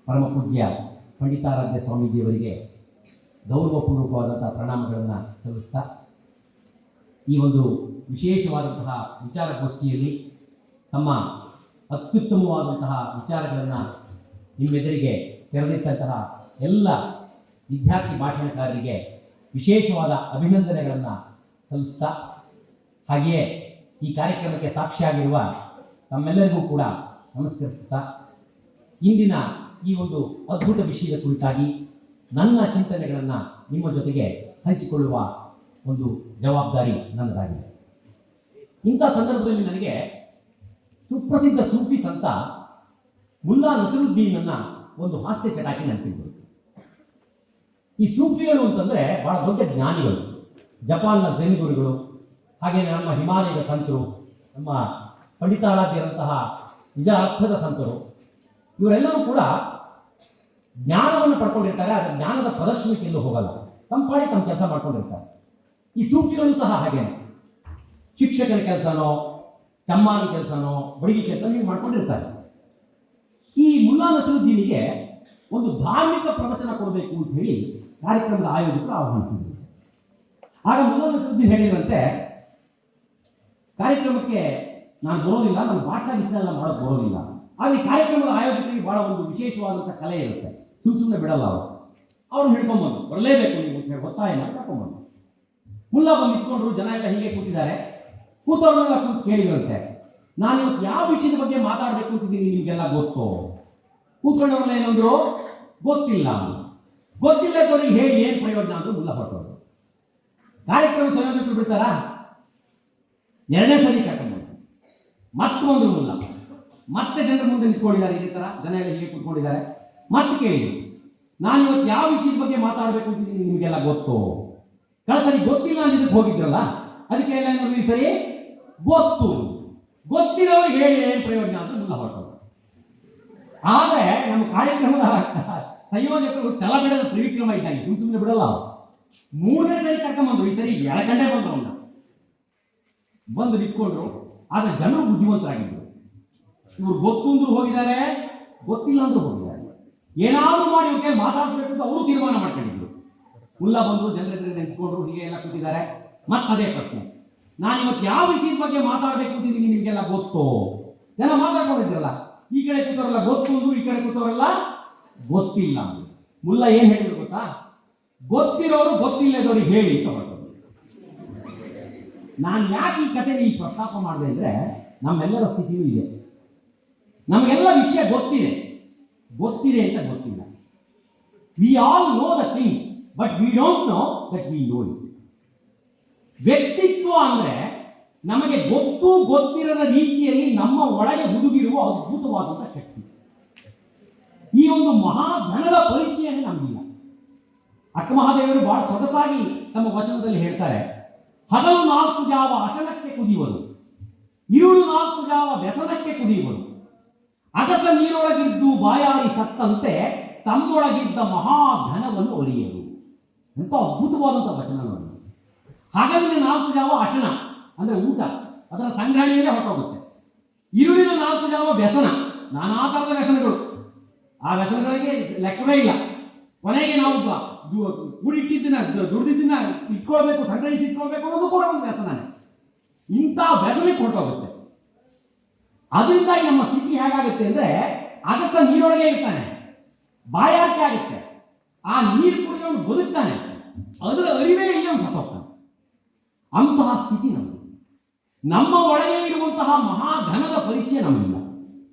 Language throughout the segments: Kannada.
ಪರಮ ಪೂಜ್ಯ ಪಂಡಿತಾರಾಧ್ಯ ಸ್ವಾಮೀಜಿಯವರಿಗೆ ಗೌರವಪೂರ್ವಕವಾದಂಥ ಪ್ರಣಾಮಗಳನ್ನು ಸಲ್ಲಿಸ್ತಾ ಈ ಒಂದು ವಿಶೇಷವಾದಂತಹ ವಿಚಾರಗೋಷ್ಠಿಯಲ್ಲಿ ತಮ್ಮ ಅತ್ಯುತ್ತಮವಾದಂತಹ ವಿಚಾರಗಳನ್ನು ನಿಮ್ಮೆದುರಿಗೆ ತೆರೆದಿಟ್ಟಂತಹ ಎಲ್ಲ ವಿದ್ಯಾರ್ಥಿ ಭಾಷಣಕಾರರಿಗೆ ವಿಶೇಷವಾದ ಅಭಿನಂದನೆಗಳನ್ನು ಸಲ್ಲಿಸ್ತಾ ಹಾಗೆಯೇ ಈ ಕಾರ್ಯಕ್ರಮಕ್ಕೆ ಸಾಕ್ಷಿಯಾಗಿರುವ ತಮ್ಮೆಲ್ಲರಿಗೂ ಕೂಡ ನಮಸ್ಕರಿಸ್ತಾ ಇಂದಿನ ಈ ಒಂದು ಅದ್ಭುತ ವಿಷಯದ ಕುರಿತಾಗಿ ನನ್ನ ಚಿಂತನೆಗಳನ್ನು ನಿಮ್ಮ ಜೊತೆಗೆ ಹಂಚಿಕೊಳ್ಳುವ ಒಂದು ಜವಾಬ್ದಾರಿ ನನ್ನದಾಗಿದೆ. ಇಂಥ ಸಂದರ್ಭದಲ್ಲಿ ನನಗೆ ಸುಪ್ರಸಿದ್ಧ ಸೂಫಿ ಸಂತ ಮುಲ್ಲಾ ನಸರುದ್ದೀನನ್ನ ಒಂದು ಹಾಸ್ಯ ಚಟಾಕಿ ನೆನಪಿದ್ರು. ಈ ಸೂಫಿಗಳು ಅಂತಂದ್ರೆ ಬಹಳ ದೊಡ್ಡ ಜ್ಞಾನಿಗಳು, ಜಪಾನ್ನ ಝೆನ್ ಗುರುಗಳು, ಹಾಗೆ ನಮ್ಮ ಹಿಮಾಲಯದ ಸಂತರು, ನಮ್ಮ ಪಂಡಿತಾರಾಧ್ಯರಂತಹ ನಿಜ ಅರ್ಥದ ಸಂತರು, ಇವರೆಲ್ಲರೂ ಕೂಡ ಜ್ಞಾನವನ್ನು ಪಡ್ಕೊಂಡಿರ್ತಾರೆ. ಅದರ ಜ್ಞಾನದ ಪ್ರದರ್ಶನಕ್ಕೆ ಎಲ್ಲೂ ಹೋಗಲ್ಲ, ತಮ್ಮ ಪಾಡಿ ತಮ್ಮ ಕೆಲಸ ಮಾಡ್ಕೊಂಡಿರ್ತಾರೆ. ಈ ಸೂಫಿಗಳು ಸಹ ಹಾಗೇನೆ ಶಿಕ್ಷಕರ ಕೆಲಸನೋ ಚಮ್ಮಾನ ಕೆಲಸನೋ ಬಡಗಿ ಕೆಲಸ ನೀವು ಮಾಡ್ಕೊಂಡಿರ್ತಾರೆ. ಈ ಮುಲ್ಲಾ ನಸರುದ್ದೀನಿಗೆ ಒಂದು ಧಾರ್ಮಿಕ ಪ್ರವಚನ ಕೊಡಬೇಕು ಅಂತ ಹೇಳಿ ಕಾರ್ಯಕ್ರಮದ ಆಯೋಜಕರು ಆಹ್ವಾನಿಸಿದರು. ಆಗ ಮುಲ್ಲಾ ನಸರುದ್ದೀನ್ ಹೇಳಿದಂತೆ, ಕಾರ್ಯಕ್ರಮಕ್ಕೆ ನಾನು ಬರೋದಿಲ್ಲ, ನನ್ನ ಭಾಷಣ ಇಷ್ಟೆಲ್ಲ ಮಾಡೋದು ಬರೋದಿಲ್ಲ, ಆದರೆ ಕಾರ್ಯಕ್ರಮದ ಆಯೋಜಕರಿಗೆ ಬಹಳ ಒಂದು ವಿಶೇಷವಾದಂಥ ಕಲೆ ಇರುತ್ತೆ, ಸುಮ್ಮನೆ ಬಿಡಲ್ಲ ಅವರು. ಅವ್ರನ್ನ ಹಿಡ್ಕೊಂಡ್ಬಂದು ಬರಲೇಬೇಕು ನೀವು ಅಂತ ಹೇಳಿ ಒತ್ತಾಯ ಮಾಡಿ ಕರ್ಕೊಂಡ್ಬಂದು ಮುಲ್ಲಾ ಬಂದು ನಿಂತ್ಕೊಂಡ್ರು. ಜನ ಎಲ್ಲ ಹೀಗೆ ಕೂತಿದ್ದಾರೆ. ಕೂತವ್ರನ್ನೆಲ್ಲ ಕೂತು ಕೇಳಿದಂತೆ, ನಾನು ಇವತ್ತು ಯಾವ ವಿಷಯದ ಬಗ್ಗೆ ಮಾತಾಡಬೇಕು ಅಂತಿದ್ದೀನಿ ನಿಮಗೆಲ್ಲ ಗೊತ್ತು? ಕೂತ್ಕೊಂಡವ್ರಲ್ಲ ಏನಂದ್ರು, ಗೊತ್ತಿಲ್ಲ. ಗೊತ್ತಿಲ್ಲದವ್ರಿಗೆ ಹೇಳಿ ಏನು ಪ್ರಯೋಜನ ಅಂದ್ರು ಮುಲ್ಲಾ ಹೊರಟವರು. ಕಾರ್ಯಕ್ರಮ ಸಂಯೋಜಕರು ಬಿಡ್ತಾರ, ಎರಡನೇ ಸರಿ ಕರ್ಕೊಂಡ್ಬಂದು ಮತ್ತೊಂದು ಮುಲ್ಲಾ ಮತ್ತೆ ಜನರ ಮುಂದೆ ನಿಂತ್ಕೊಂಡಿದ್ದಾರೆ. ಇದೇ ಥರ ಜನ ಎಲ್ಲ ಹೀಗೆ ಕೂತ್ಕೊಂಡಿದ್ದಾರೆ. ಮತ್ತೆ ಕೇಳಿದ್ರು, ನಾನು ಇವತ್ತು ಯಾವ ವಿಷಯದ ಬಗ್ಗೆ ಮಾತಾಡಬೇಕು ಅಂತಿದ್ದೀನಿ ನಿಮಗೆಲ್ಲ ಗೊತ್ತು? ಕಳೆದ ಸರಿ ಗೊತ್ತಿಲ್ಲ ಅಂದಿದ್ದಕ್ಕೆ ಹೋಗಿದ್ರಲ್ಲ, ಅದಕ್ಕೆ ಎಲ್ಲ ಏನು ಈ ಸರಿ ಗೊತ್ತು. ಗೊತ್ತಿರೋರಿಗೆ ಹೇಳಿ ಏನು ಪ್ರಯೋಜನ ಅಂತ ಮುಲ್ಲಾ ಹೊರಟವರು. ಆದರೆ ನಮ್ಮ ಕಾರ್ಯಕ್ರಮದ ಸಂಯೋಜಕರು ಛಲ ಬಿಡದ ತ್ರಿವಿಕ್ರಮ ಇದ್ದಾಗೆ, ಸುಮ್ಮನೆ ಬಿಡಲ್ಲ. ಮೂರನೇ ಸರಿ ಕರ್ಕೊಂಡ್ಬಂದ್ರು. ಈ ಸರಿ ಎಡಗಂಡೆ ಬಂದ್ರು, ಅವನ್ನ ಬಂದು ನಿಂತ್ಕೊಂಡ್ರು. ಆದರೆ ಜನರು ಬುದ್ಧಿವಂತರಾಗಿದ್ರು. ಇವ್ರು ಗೊತ್ತು ಅಂದ್ರೂ ಹೋಗಿದ್ದಾರೆ, ಗೊತ್ತಿಲ್ಲ ಅಂದ್ರೂ ಹೋಗಿದ್ದಾರೆ. ಏನಾದರೂ ಮಾಡಿ ಇವ್ರಿಗೆ ಮಾತಾಡಿಸ್ಬೇಕು ಅಂತ ಅವರು ತೀರ್ಮಾನ ಮಾಡ್ಕೊಂಡಿದ್ರು. ಮುಲ್ಲಾ ಬಂದು ಜನರ ಎದುರು ನಿಂತ್ಕೊಂಡ್ರು, ಹೀಗೆ ಎಲ್ಲ ಕೂತಿದ್ದಾರೆ. ಮತ್ತದೇ ಪ್ರಶ್ನೆ, ನಾನು ಇವತ್ತು ಯಾವ ವಿಷಯದ ಬಗ್ಗೆ ಮಾತಾಡಬೇಕು ಅಂತಿದ್ದೀನಿ ನಿಮಗೆಲ್ಲ ಗೊತ್ತು? ಜನ ಮಾತಾಡ್ಕೊಂಡಿದ್ರಲ್ಲ, ಈ ಕಡೆ ಕೂತವರೆಲ್ಲ ಗೊತ್ತು ಅಂದ್ರು, ಈ ಕಡೆ ಕೂತವರೆಲ್ಲ ಗೊತ್ತಿಲ್ಲ ಅಂದ್ರು. ಮುಲ್ಲಾ ಏನು ಹೇಳಿದ್ರು ಗೊತ್ತಾ? ಗೊತ್ತಿರೋರು ಗೊತ್ತಿಲ್ಲದವ್ರಿಗೆ ಹೇಳಿ ಅಂತ ಹೊರಟರು. ನಾನು ಯಾಕೆ ಈ ಕಥೆನ ಈ ಪ್ರಸ್ತಾಪ ಮಾಡಿದೆ ಅಂದರೆ, ನಮ್ಮೆಲ್ಲರ ಸ್ಥಿತಿಯೂ ಇದೆ. ನಮಗೆಲ್ಲ ವಿಷಯ ಗೊತ್ತಿದೆ ಅಂತ ಗೊತ್ತಿಲ್ಲ. We all know the things but we don't know that we know it. ವ್ಯಕ್ತಿತ್ವ ಅಂದರೆ ನಮಗೆ ಗೊತ್ತಿರದ ರೀತಿಯಲ್ಲಿ ನಮ್ಮ ಒಳಗೆ ಹುದುಗಿರುವ ಅದ್ಭುತವಾದಂಥ ಶಕ್ತಿ. ಈ ಒಂದು ಮಹಾಧನದ ಪರಿಚಯನೇ ನಮಗಿಲ್ಲ. ಅಕ್ಕಮಹಾದೇವರು ಬಹಳ ಸೊಗಸಾಗಿ ತಮ್ಮ ವಚನದಲ್ಲಿ ಹೇಳ್ತಾರೆ, ಹಗಲು 4 ಜಾವ ಅಶನಕ್ಕೆ ಕುದಿಯುವುದು, ಇರುಳು 4 ಜಾವ ವ್ಯಸನಕ್ಕೆ ಕುದಿಯುವುದು, ಅಗಸ ನೀರೊಳಗಿದ್ದು ಬಾಯಾರಿ ಸತ್ತಂತೆ ತಮ್ಮೊಳಗಿದ್ದ ಮಹಾಧನವನ್ನು ಒಲಿಯರು. ಎಂಥ ಅದ್ಭುತವಾದಂಥ ವಚನ ನೋಡಿ. ಹಗಲಿನ 4 ಜಾವ ಅಶನ ಅಂದರೆ ಊಟ, ಅದರ ಸಂಗ್ರಹಣೆಯಲ್ಲೇ ಹೊರಟೋಗುತ್ತೆ. ಇರುಳಿನ 4 ಜಾವ ವ್ಯಸನ, ನಾನಾ ಥರದ ವ್ಯಸನಗಳು. ಆ ವ್ಯಸನಗಳಿಗೆ ಲೆಕ್ಕವೇ ಇಲ್ಲ. ಕೊನೆಗೆ ನಾವು ಕೂಡಿಟ್ಟಿದ್ದನ್ನ ದುಡ್ದಿದ್ದನ್ನ ಇಟ್ಕೊಳ್ಬೇಕು, ಸಂಗ್ರಹಿಸಿ ಇಟ್ಕೊಳ್ಬೇಕು ಅನ್ನೋದು ಕೂಡ ಒಂದು ವ್ಯಸನನೇ. ಇಂಥ ವ್ಯಸನಕ್ಕೆ ಹೊರಟೋಗುತ್ತೆ. ಅದರಿಂದ ನಮ್ಮ ಸ್ಥಿತಿ ಹೇಗಾಗುತ್ತೆ ಅಂದರೆ, ಅಗಸ ನೀರೊಳಗೆ ಇರ್ತಾನೆ, ಬಾಯಾರಿಕೆ ಆಗುತ್ತೆ, ಆ ನೀರು ಕುಡಿದ್ರೆ ಅವನು ಬದುಕ್ತಾನೆ, ಅದರ ಅರಿವೇ ಇಲ್ಲಿ ಅವನು ಸತ್ತೋಗ್ತಾನೆ. ಅಂತಹ ಸ್ಥಿತಿ ನಮ್ಮದು. ನಮ್ಮ ಒಳಗೆ ಇರುವಂತಹ ಮಹಾಧನದ ಪರಿಚಯ ನಮಗಿಲ್ಲ.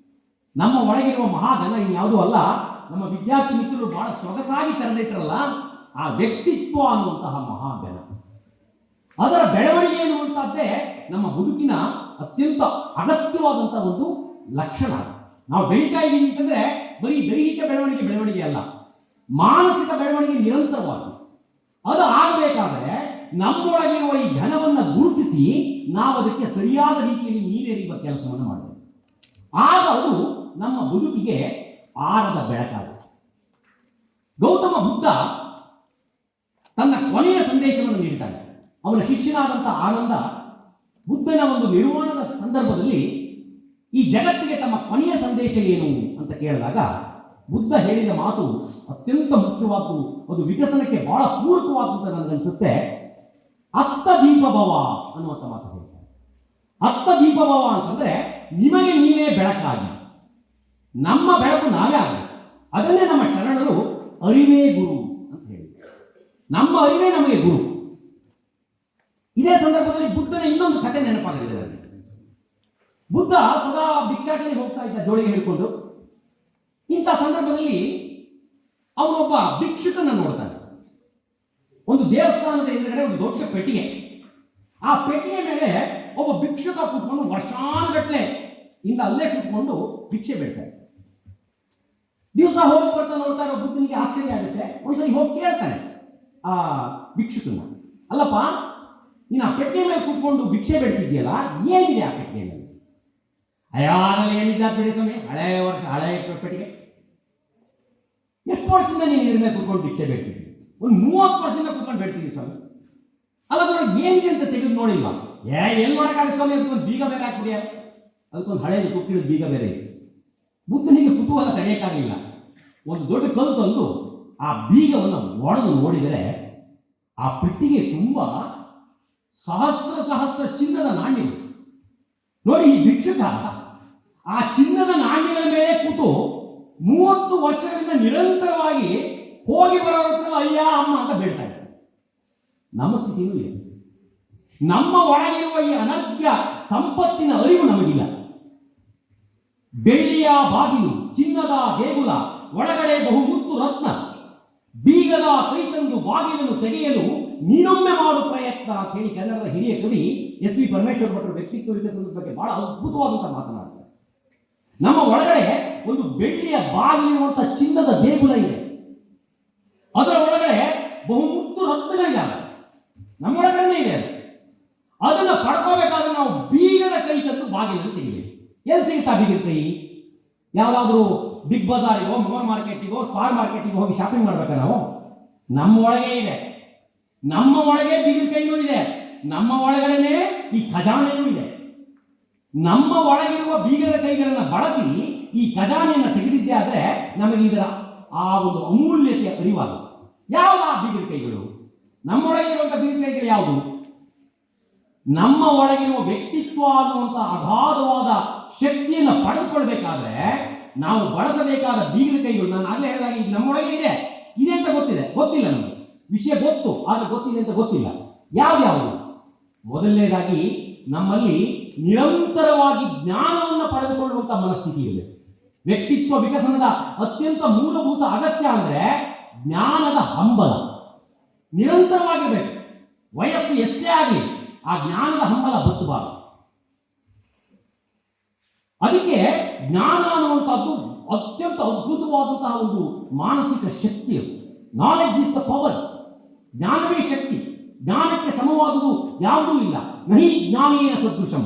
ನಮ್ಮ ಒಳಗಿರುವ ಮಹಾಧನ ಇನ್ಯಾವುದೂ ಅಲ್ಲ, ನಮ್ಮ ವಿದ್ಯಾರ್ಥಿ ಮಿತ್ರರು ಬಹಳ ಸೊಗಸಾಗಿ ತೆರೆದಿಟ್ಟರಲ್ಲ, ಆ ವ್ಯಕ್ತಿತ್ವ ಅನ್ನುವಂತಹ ಮಹಾಧನ. ಅದರ ಬೆಳವಣಿಗೆ ಎನ್ನುವಂಥದ್ದೇ ನಮ್ಮ ಬದುಕಿನ ಅತ್ಯಂತ ಅಗತ್ಯವಾದಂಥ ಒಂದು ಲಕ್ಷಣ. ನಾವು ಬೆಳೀತಾ ಇದ್ದೀವಿ ಅಂತಂದ್ರೆ ಬರೀ ದೈಹಿಕ ಬೆಳವಣಿಗೆ ಅಲ್ಲ, ಮಾನಸಿಕ ಬೆಳವಣಿಗೆ ನಿರಂತರವಾಗಿ. ಅದು ಆಗಬೇಕಾದ್ರೆ ನಮ್ಮೊಳಗಿರುವ ಈ ಘನವನ್ನು ಗುರುತಿಸಿ ನಾವು ಅದಕ್ಕೆ ಸರಿಯಾದ ರೀತಿಯಲ್ಲಿ ನೀರೆರೆಯುವ ಕೆಲಸವನ್ನು ಮಾಡಬೇಕು. ಆಗ ಅದು ನಮ್ಮ ಬದುಕಿಗೆ ಆರದ ಬೆಳಕಾಗುತ್ತೆ. ಗೌತಮ ಬುದ್ಧ ತನ್ನ ಕೊನೆಯ ಸಂದೇಶವನ್ನು ನೀಡ್ತಾನೆ. ಅವನ ಶಿಷ್ಯನಾದಂಥ ಆನಂದ ಬುದ್ಧನ ಒಂದು ನಿರ್ವಾಣದ ಸಂದರ್ಭದಲ್ಲಿ ಈ ಜಗತ್ತಿಗೆ ತಮ್ಮ ಕೊನೆಯ ಸಂದೇಶ ಏನು ಅಂತ ಕೇಳಿದಾಗ ಬುದ್ಧ ಹೇಳಿದ ಮಾತು ಅತ್ಯಂತ ಮುಖ್ಯವಾದ್ದು, ಅದು ವಿಕಸನಕ್ಕೆ ಬಹಳ ಪೂರಕವಾದ್ದು ಅಂತ ನನಗನ್ಸುತ್ತೆ. ಅತ್ತ ದೀಪಭವ ಅನ್ನುವಂಥ ಮಾತು ಹೇಳ್ತಾರೆ. ಅತ್ತ ದೀಪಭವ ಅಂತಂದ್ರೆ ನಿಮಗೆ ನೀವೇ ಬೆಳಕಾಗಿ, ನಮ್ಮ ಬೆಳಕು ನಾವೇ ಆಗಬೇಕು. ಅದನ್ನೇ ನಮ್ಮ ಶರಣರು ಅರಿವೇ ಗುರು ಅಂತ ಹೇಳಿ, ನಮ್ಮ ಅರಿವೇ ನಮಗೆ ಗುರು. ಇದೇ ಸಂದರ್ಭದಲ್ಲಿ ಬುದ್ಧನ ಇನ್ನೊಂದು ಕಥೆ ನೆನಪಾಗಿದೆ ನನಗೆ. ಬುದ್ಧ ಸದಾ ಭಿಕ್ಷಾಟನೆಗೆ ಹೋಗ್ತಾ ಇದ್ದ ಜೋಳಿಗೆ ಹಿಡ್ಕೊಂಡು. ಇಂಥ ಸಂದರ್ಭದಲ್ಲಿ ಅವನೊಬ್ಬ ಭಿಕ್ಷುಕನ ನೋಡ್ತಾನೆ. ಒಂದು ದೇವಸ್ಥಾನದ ಎದುರುಗಡೆ ಒಂದು ದೊಡ್ಡ ಪೆಟ್ಟಿಗೆ, ಆ ಪೆಟ್ಟಿಗೆ ಮೇಲೆ ಒಬ್ಬ ಭಿಕ್ಷುಕ ಕೂತ್ಕೊಂಡು ವರ್ಷಾನುಗಟ್ಟಲೆ ಇಂದ ಅಲ್ಲೇ ಕೂತ್ಕೊಂಡು ಭಿಕ್ಷೆ ಬೇಡ್ತಾನೆ. ದಿವಸ ಹೋಗಿ ಬರ್ತಾ ನೋಡ್ತಾ ಇರೋ ಬುದ್ಧನಿಗೆ ಆಶ್ಚರ್ಯ ಆಗುತ್ತೆ. ಒಂದ್ಸರಿ ಹೋಗಿ ಕೇಳ್ತಾನೆ ಆ ಭಿಕ್ಷುಕನ, ಅಲ್ಲಪ್ಪ ನೀನು ಆ ಪೆಟ್ಟಿಗೆ ಮೇಲೆ ಕೂತ್ಕೊಂಡು ಭಿಕ್ಷೆ ಬೇಡ್ತಿದ್ಯಲ್ಲ, ಏನಿದೆ ಆ ಪೆಟ್ಟಿಗೆ ಮೇಲೆ? ಯಾರಲ್ಲಿ ಏನಿದ್ದ ಬಿಡಿ ಸ್ವಾಮಿ, ಹಳೆಯ ಪೆಟ್ಟಿಗೆ. ಎಷ್ಟು ವರ್ಷದಿಂದ ನೀನು ಇದ್ರ ಮೇಲೆ ಕೂತ್ಕೊಂಡು ಭಿಕ್ಷೆ ಬೇಡ್ತಿದ್ದಿ? ಒಂದು 30 ವರ್ಷದಿಂದ ಕೂತ್ಕೊಂಡು ಬೇಡ್ತೀನಿ ಸ್ವಾಮಿ. ಅಲ್ಲ ಅದರೊಳಗೆ ಏನಿದೆ ಅಂತ ತೆಗೆದು ನೋಡಿಲ್ವಾ? ಎಲ್ಲಿ ನೋಡಕ್ಕಾಗುತ್ತೆ ಸ್ವಾಮಿ? ಅದಕ್ಕೊಂದು ಬೀಗ ಬೇರೆ ಹಾಕ್ಬಿಡಿಯ, ಅದಕ್ಕೊಂದು ಹಳೆಯ ತುಕ್ಕಿದ ಬೀಗ ಬೇರೆ ಇದೆ. ಬುದ್ಧನಿಗೆ ಕುತೂಹಲ ತಡೆಯಕ್ಕಾಗಲಿಲ್ಲ. ಒಂದು ದೊಡ್ಡ ಕಲ್ಲು ತಂದು ಆ ಬೀಗವನ್ನು ಒಡೆದು ನೋಡಿದರೆ ಆ ಪೆಟ್ಟಿಗೆ ತುಂಬ ಸಹಸ್ರ ಚಿನ್ನದ ನಾಣ್ಯಗಳು. ನೋಡಿ, ಈ ಭಿಕ್ಷುಕ ಆ ಚಿನ್ನದ ನಾಣ್ಯಗಳ ಮೇಲೆ ಕೂತು 30 ವರ್ಷಗಳಿಂದ ನಿರಂತರವಾಗಿ ಹೋಗಿ ಬರೋರ ಹತ್ರ ಅಯ್ಯ ಅಮ್ಮ ಅಂತ ಬೇಡ್ತಾ ಇದ್ದಾರೆ. ನಮ್ಮ ಸ್ಥಿತಿಯೂ ಇದೆ. ನಮ್ಮ ಒಳಗಿರುವ ಈ ಅನರ್ಘ್ಯ ಸಂಪತ್ತಿನ ಅರಿವು ನಮಗಿಲ್ಲ. ಬೆಳ್ಳಿಯ ಬಾಗಿಲು, ಚಿನ್ನದ ದೇಗುಲ, ಒಳಗಡೆ ಬಹುಮುತ್ತು ರತ್ನ, ಬೀಗದ ಕೈ ತಂದು ಬಾಗಿಲನ್ನು ತೆಗೆಯಲು ನೀನೊಮ್ಮೆ ಮಾಡು ಪ್ರಯತ್ನ ಅಂತ ಹೇಳಿ ಕನ್ನಡದ ಹಿರಿಯ ಕವಿ ಎಸ್ ವಿ ಪರಮೇಶ್ವರ್ ಭಟ್ರು ವ್ಯಕ್ತಿತ್ವ ವಿಕಸನದ ಬಗ್ಗೆ ಬಹಳ ಅದ್ಭುತವಾದಂಥ ಮಾತನಾಡ್ತಾರೆ. ನಮ್ಮ ಒಳಗಡೆ ಒಂದು ಬೆಳ್ಳಿಯ ಬಾಗಿಲಿರುವಂಥ ಚಿನ್ನದ ದೇಗುಲ ಇದೆ, ಅದರ ಒಳಗಡೆ ಬಹುಮುತ್ತು ರತ್ನಗಳಿದ್ದಾವೆ, ನಮ್ಮ ಒಳಗಡೆ ಇದೆ. ಅದನ್ನು ಪಡ್ಕೋಬೇಕಾದ್ರೆ ನಾವು ಬೀಗದ ಕೈ ತಂದು ಬಾಗಿಲನ್ನು ತೆಗಿಬೇಕು. ಎಲ್ಲಿ ಸಿಗುತ್ತಾ ಬೀಗದ ಕೈ? ಯಾವುದಾದ್ರೂ ಬಿಗ್ ಬಜಾರಿಗೋ, ಮೋರ್ ಮಾರ್ಕೆಟಿಗೋ, ಸ್ಪಾರ್ ಮಾರ್ಕೆಟಿಗೋ ಹೋಗಿ ಶಾಪಿಂಗ್ ಮಾಡ್ಬೇಕಾ ನಾವು? ನಮ್ಮ ಒಳಗೆ ಇದೆ. ನಮ್ಮ ಒಳಗೆ ಬೀಗದ ಕೈನೂ ಇದೆ, ನಮ್ಮ ಒಳಗಡೆನೆ ಈ ಖಜಾನೆಯೂ ಇದೆ. ನಮ್ಮ ಒಳಗಿರುವ ಬೀಗದ ಕೈಗಳನ್ನು ಬಳಸಿ ಈ ಖಜಾನೆಯನ್ನು ತೆಗೆದಿದ್ದೆ ಆದರೆ ನಮಗೆ ಇದರ ಆ ಒಂದು ಅಮೂಲ್ಯತೆ ಅರಿವಾಗುತ್ತೆ. ಯಾವುದು ಆ ಬೀಗದ ಕೈಗಳು? ನಮ್ಮೊಳಗೆ ಇರುವಂಥ ಬೀಗದ ಕೈಗಳು ಯಾವುದು? ನಮ್ಮ ಒಳಗಿರುವ ವ್ಯಕ್ತಿತ್ವ ಅನ್ನುವಂಥ ಅಗಾಧವಾದ ಶಕ್ತಿಯನ್ನು ಪಡೆದುಕೊಳ್ಬೇಕಾದ್ರೆ ನಾವು ಬಳಸಬೇಕಾದ ಬೀಗದ ಕೈಗಳು, ನಾನು ಆಗಲೇ ಹೇಳಿದಾಗ ಇದು ನಮ್ಮೊಳಗೆ ಇದೆ ಅಂತ ಗೊತ್ತಿಲ್ಲ ನಮಗೆ. ವಿಷಯ ಗೊತ್ತು, ಆದರೆ ಗೊತ್ತಿದೆ ಅಂತ ಗೊತ್ತಿಲ್ಲ. ಯಾವ್ಯಾವುದು? ಮೊದಲನೇದಾಗಿ ನಮ್ಮಲ್ಲಿ ನಿರಂತರವಾಗಿ ಜ್ಞಾನವನ್ನು ಪಡೆದುಕೊಳ್ಳುವಂಥ ಮನಸ್ಥಿತಿ ಇದೆ. ವ್ಯಕ್ತಿತ್ವ ವಿಕಸನದ ಅತ್ಯಂತ ಮೂಲಭೂತ ಅಗತ್ಯ ಅಂದರೆ ಜ್ಞಾನದ ಹಂಬಲ ನಿರಂತರವಾಗಿರಬೇಕು. ವಯಸ್ಸು ಎಷ್ಟೇ ಆಗಲಿ ಆ ಜ್ಞಾನದ ಹಂಬಲ ಬತ್ತಬಾರದು. ಅದಕ್ಕೆ ಜ್ಞಾನ ಅನ್ನುವಂಥದ್ದು ಅತ್ಯಂತ ಅದ್ಭುತವಾದಂತಹ ಒಂದು ಮಾನಸಿಕ ಶಕ್ತಿ. Knowledge is the power. ಜ್ಞಾನವೇ ಶಕ್ತಿ. ಜ್ಞಾನಕ್ಕೆ ಸಮವಾದುದು ಯಾವುದೂ ಇಲ್ಲ. ನಹಿ ಜ್ಞಾನೇನ ಸದೃಶಂ.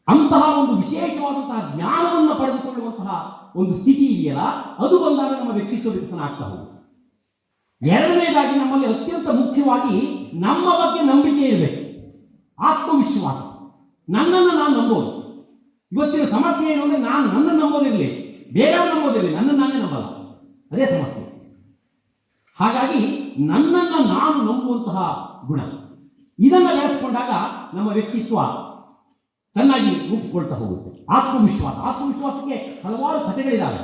ಅಂತಹ ಒಂದು ವಿಶೇಷವಾದಂತಹ ಜ್ಞಾನವನ್ನು ಪಡೆದುಕೊಳ್ಳುವಂತಹ ಒಂದು ಸ್ಥಿತಿ ಇದೆಯಲ್ಲ, ಅದು ಬಂದಾಗ ನಮ್ಮ ವ್ಯಕ್ತಿತ್ವ ವಿಕಸನ ಆಗ್ತಾ ಹೋಗುತ್ತೆ. ಎರಡನೇದಾಗಿ ನಮ್ಮಲ್ಲಿ ಅತ್ಯಂತ ಮುಖ್ಯವಾಗಿ ನಮ್ಮ ಬಗ್ಗೆ ನಂಬಿಕೆ ಇರಬೇಕು, ಆತ್ಮವಿಶ್ವಾಸ. ನನ್ನನ್ನು ನಾನು ನಂಬೋದು. ಇವತ್ತಿನ ಸಮಸ್ಯೆ ಏನು ಅಂದರೆ ನಾನು ನನ್ನನ್ನು ನಂಬೋದಿರಲಿ, ಬೇರೆಯವ್ರು ನಂಬೋದಿರಲಿ, ನನ್ನನ್ನು ನಾನೇ ನಂಬಲ್ಲ. ಅದೇ ಸಮಸ್ಯೆ. ಹಾಗಾಗಿ ನನ್ನನ್ನು ನಾನು ನಂಬುವಂತಹ ಗುಣ, ಇದನ್ನು ಬೆಳೆಸ್ಕೊಂಡಾಗ ನಮ್ಮ ವ್ಯಕ್ತಿತ್ವ ಚೆನ್ನಾಗಿ ರೂಪುಕೊಳ್ತಾ ಹೋಗುತ್ತೆ. ಆತ್ಮವಿಶ್ವಾಸಕ್ಕೆ ಹಲವಾರು ಕಥೆಗಳಿದ್ದಾವೆ.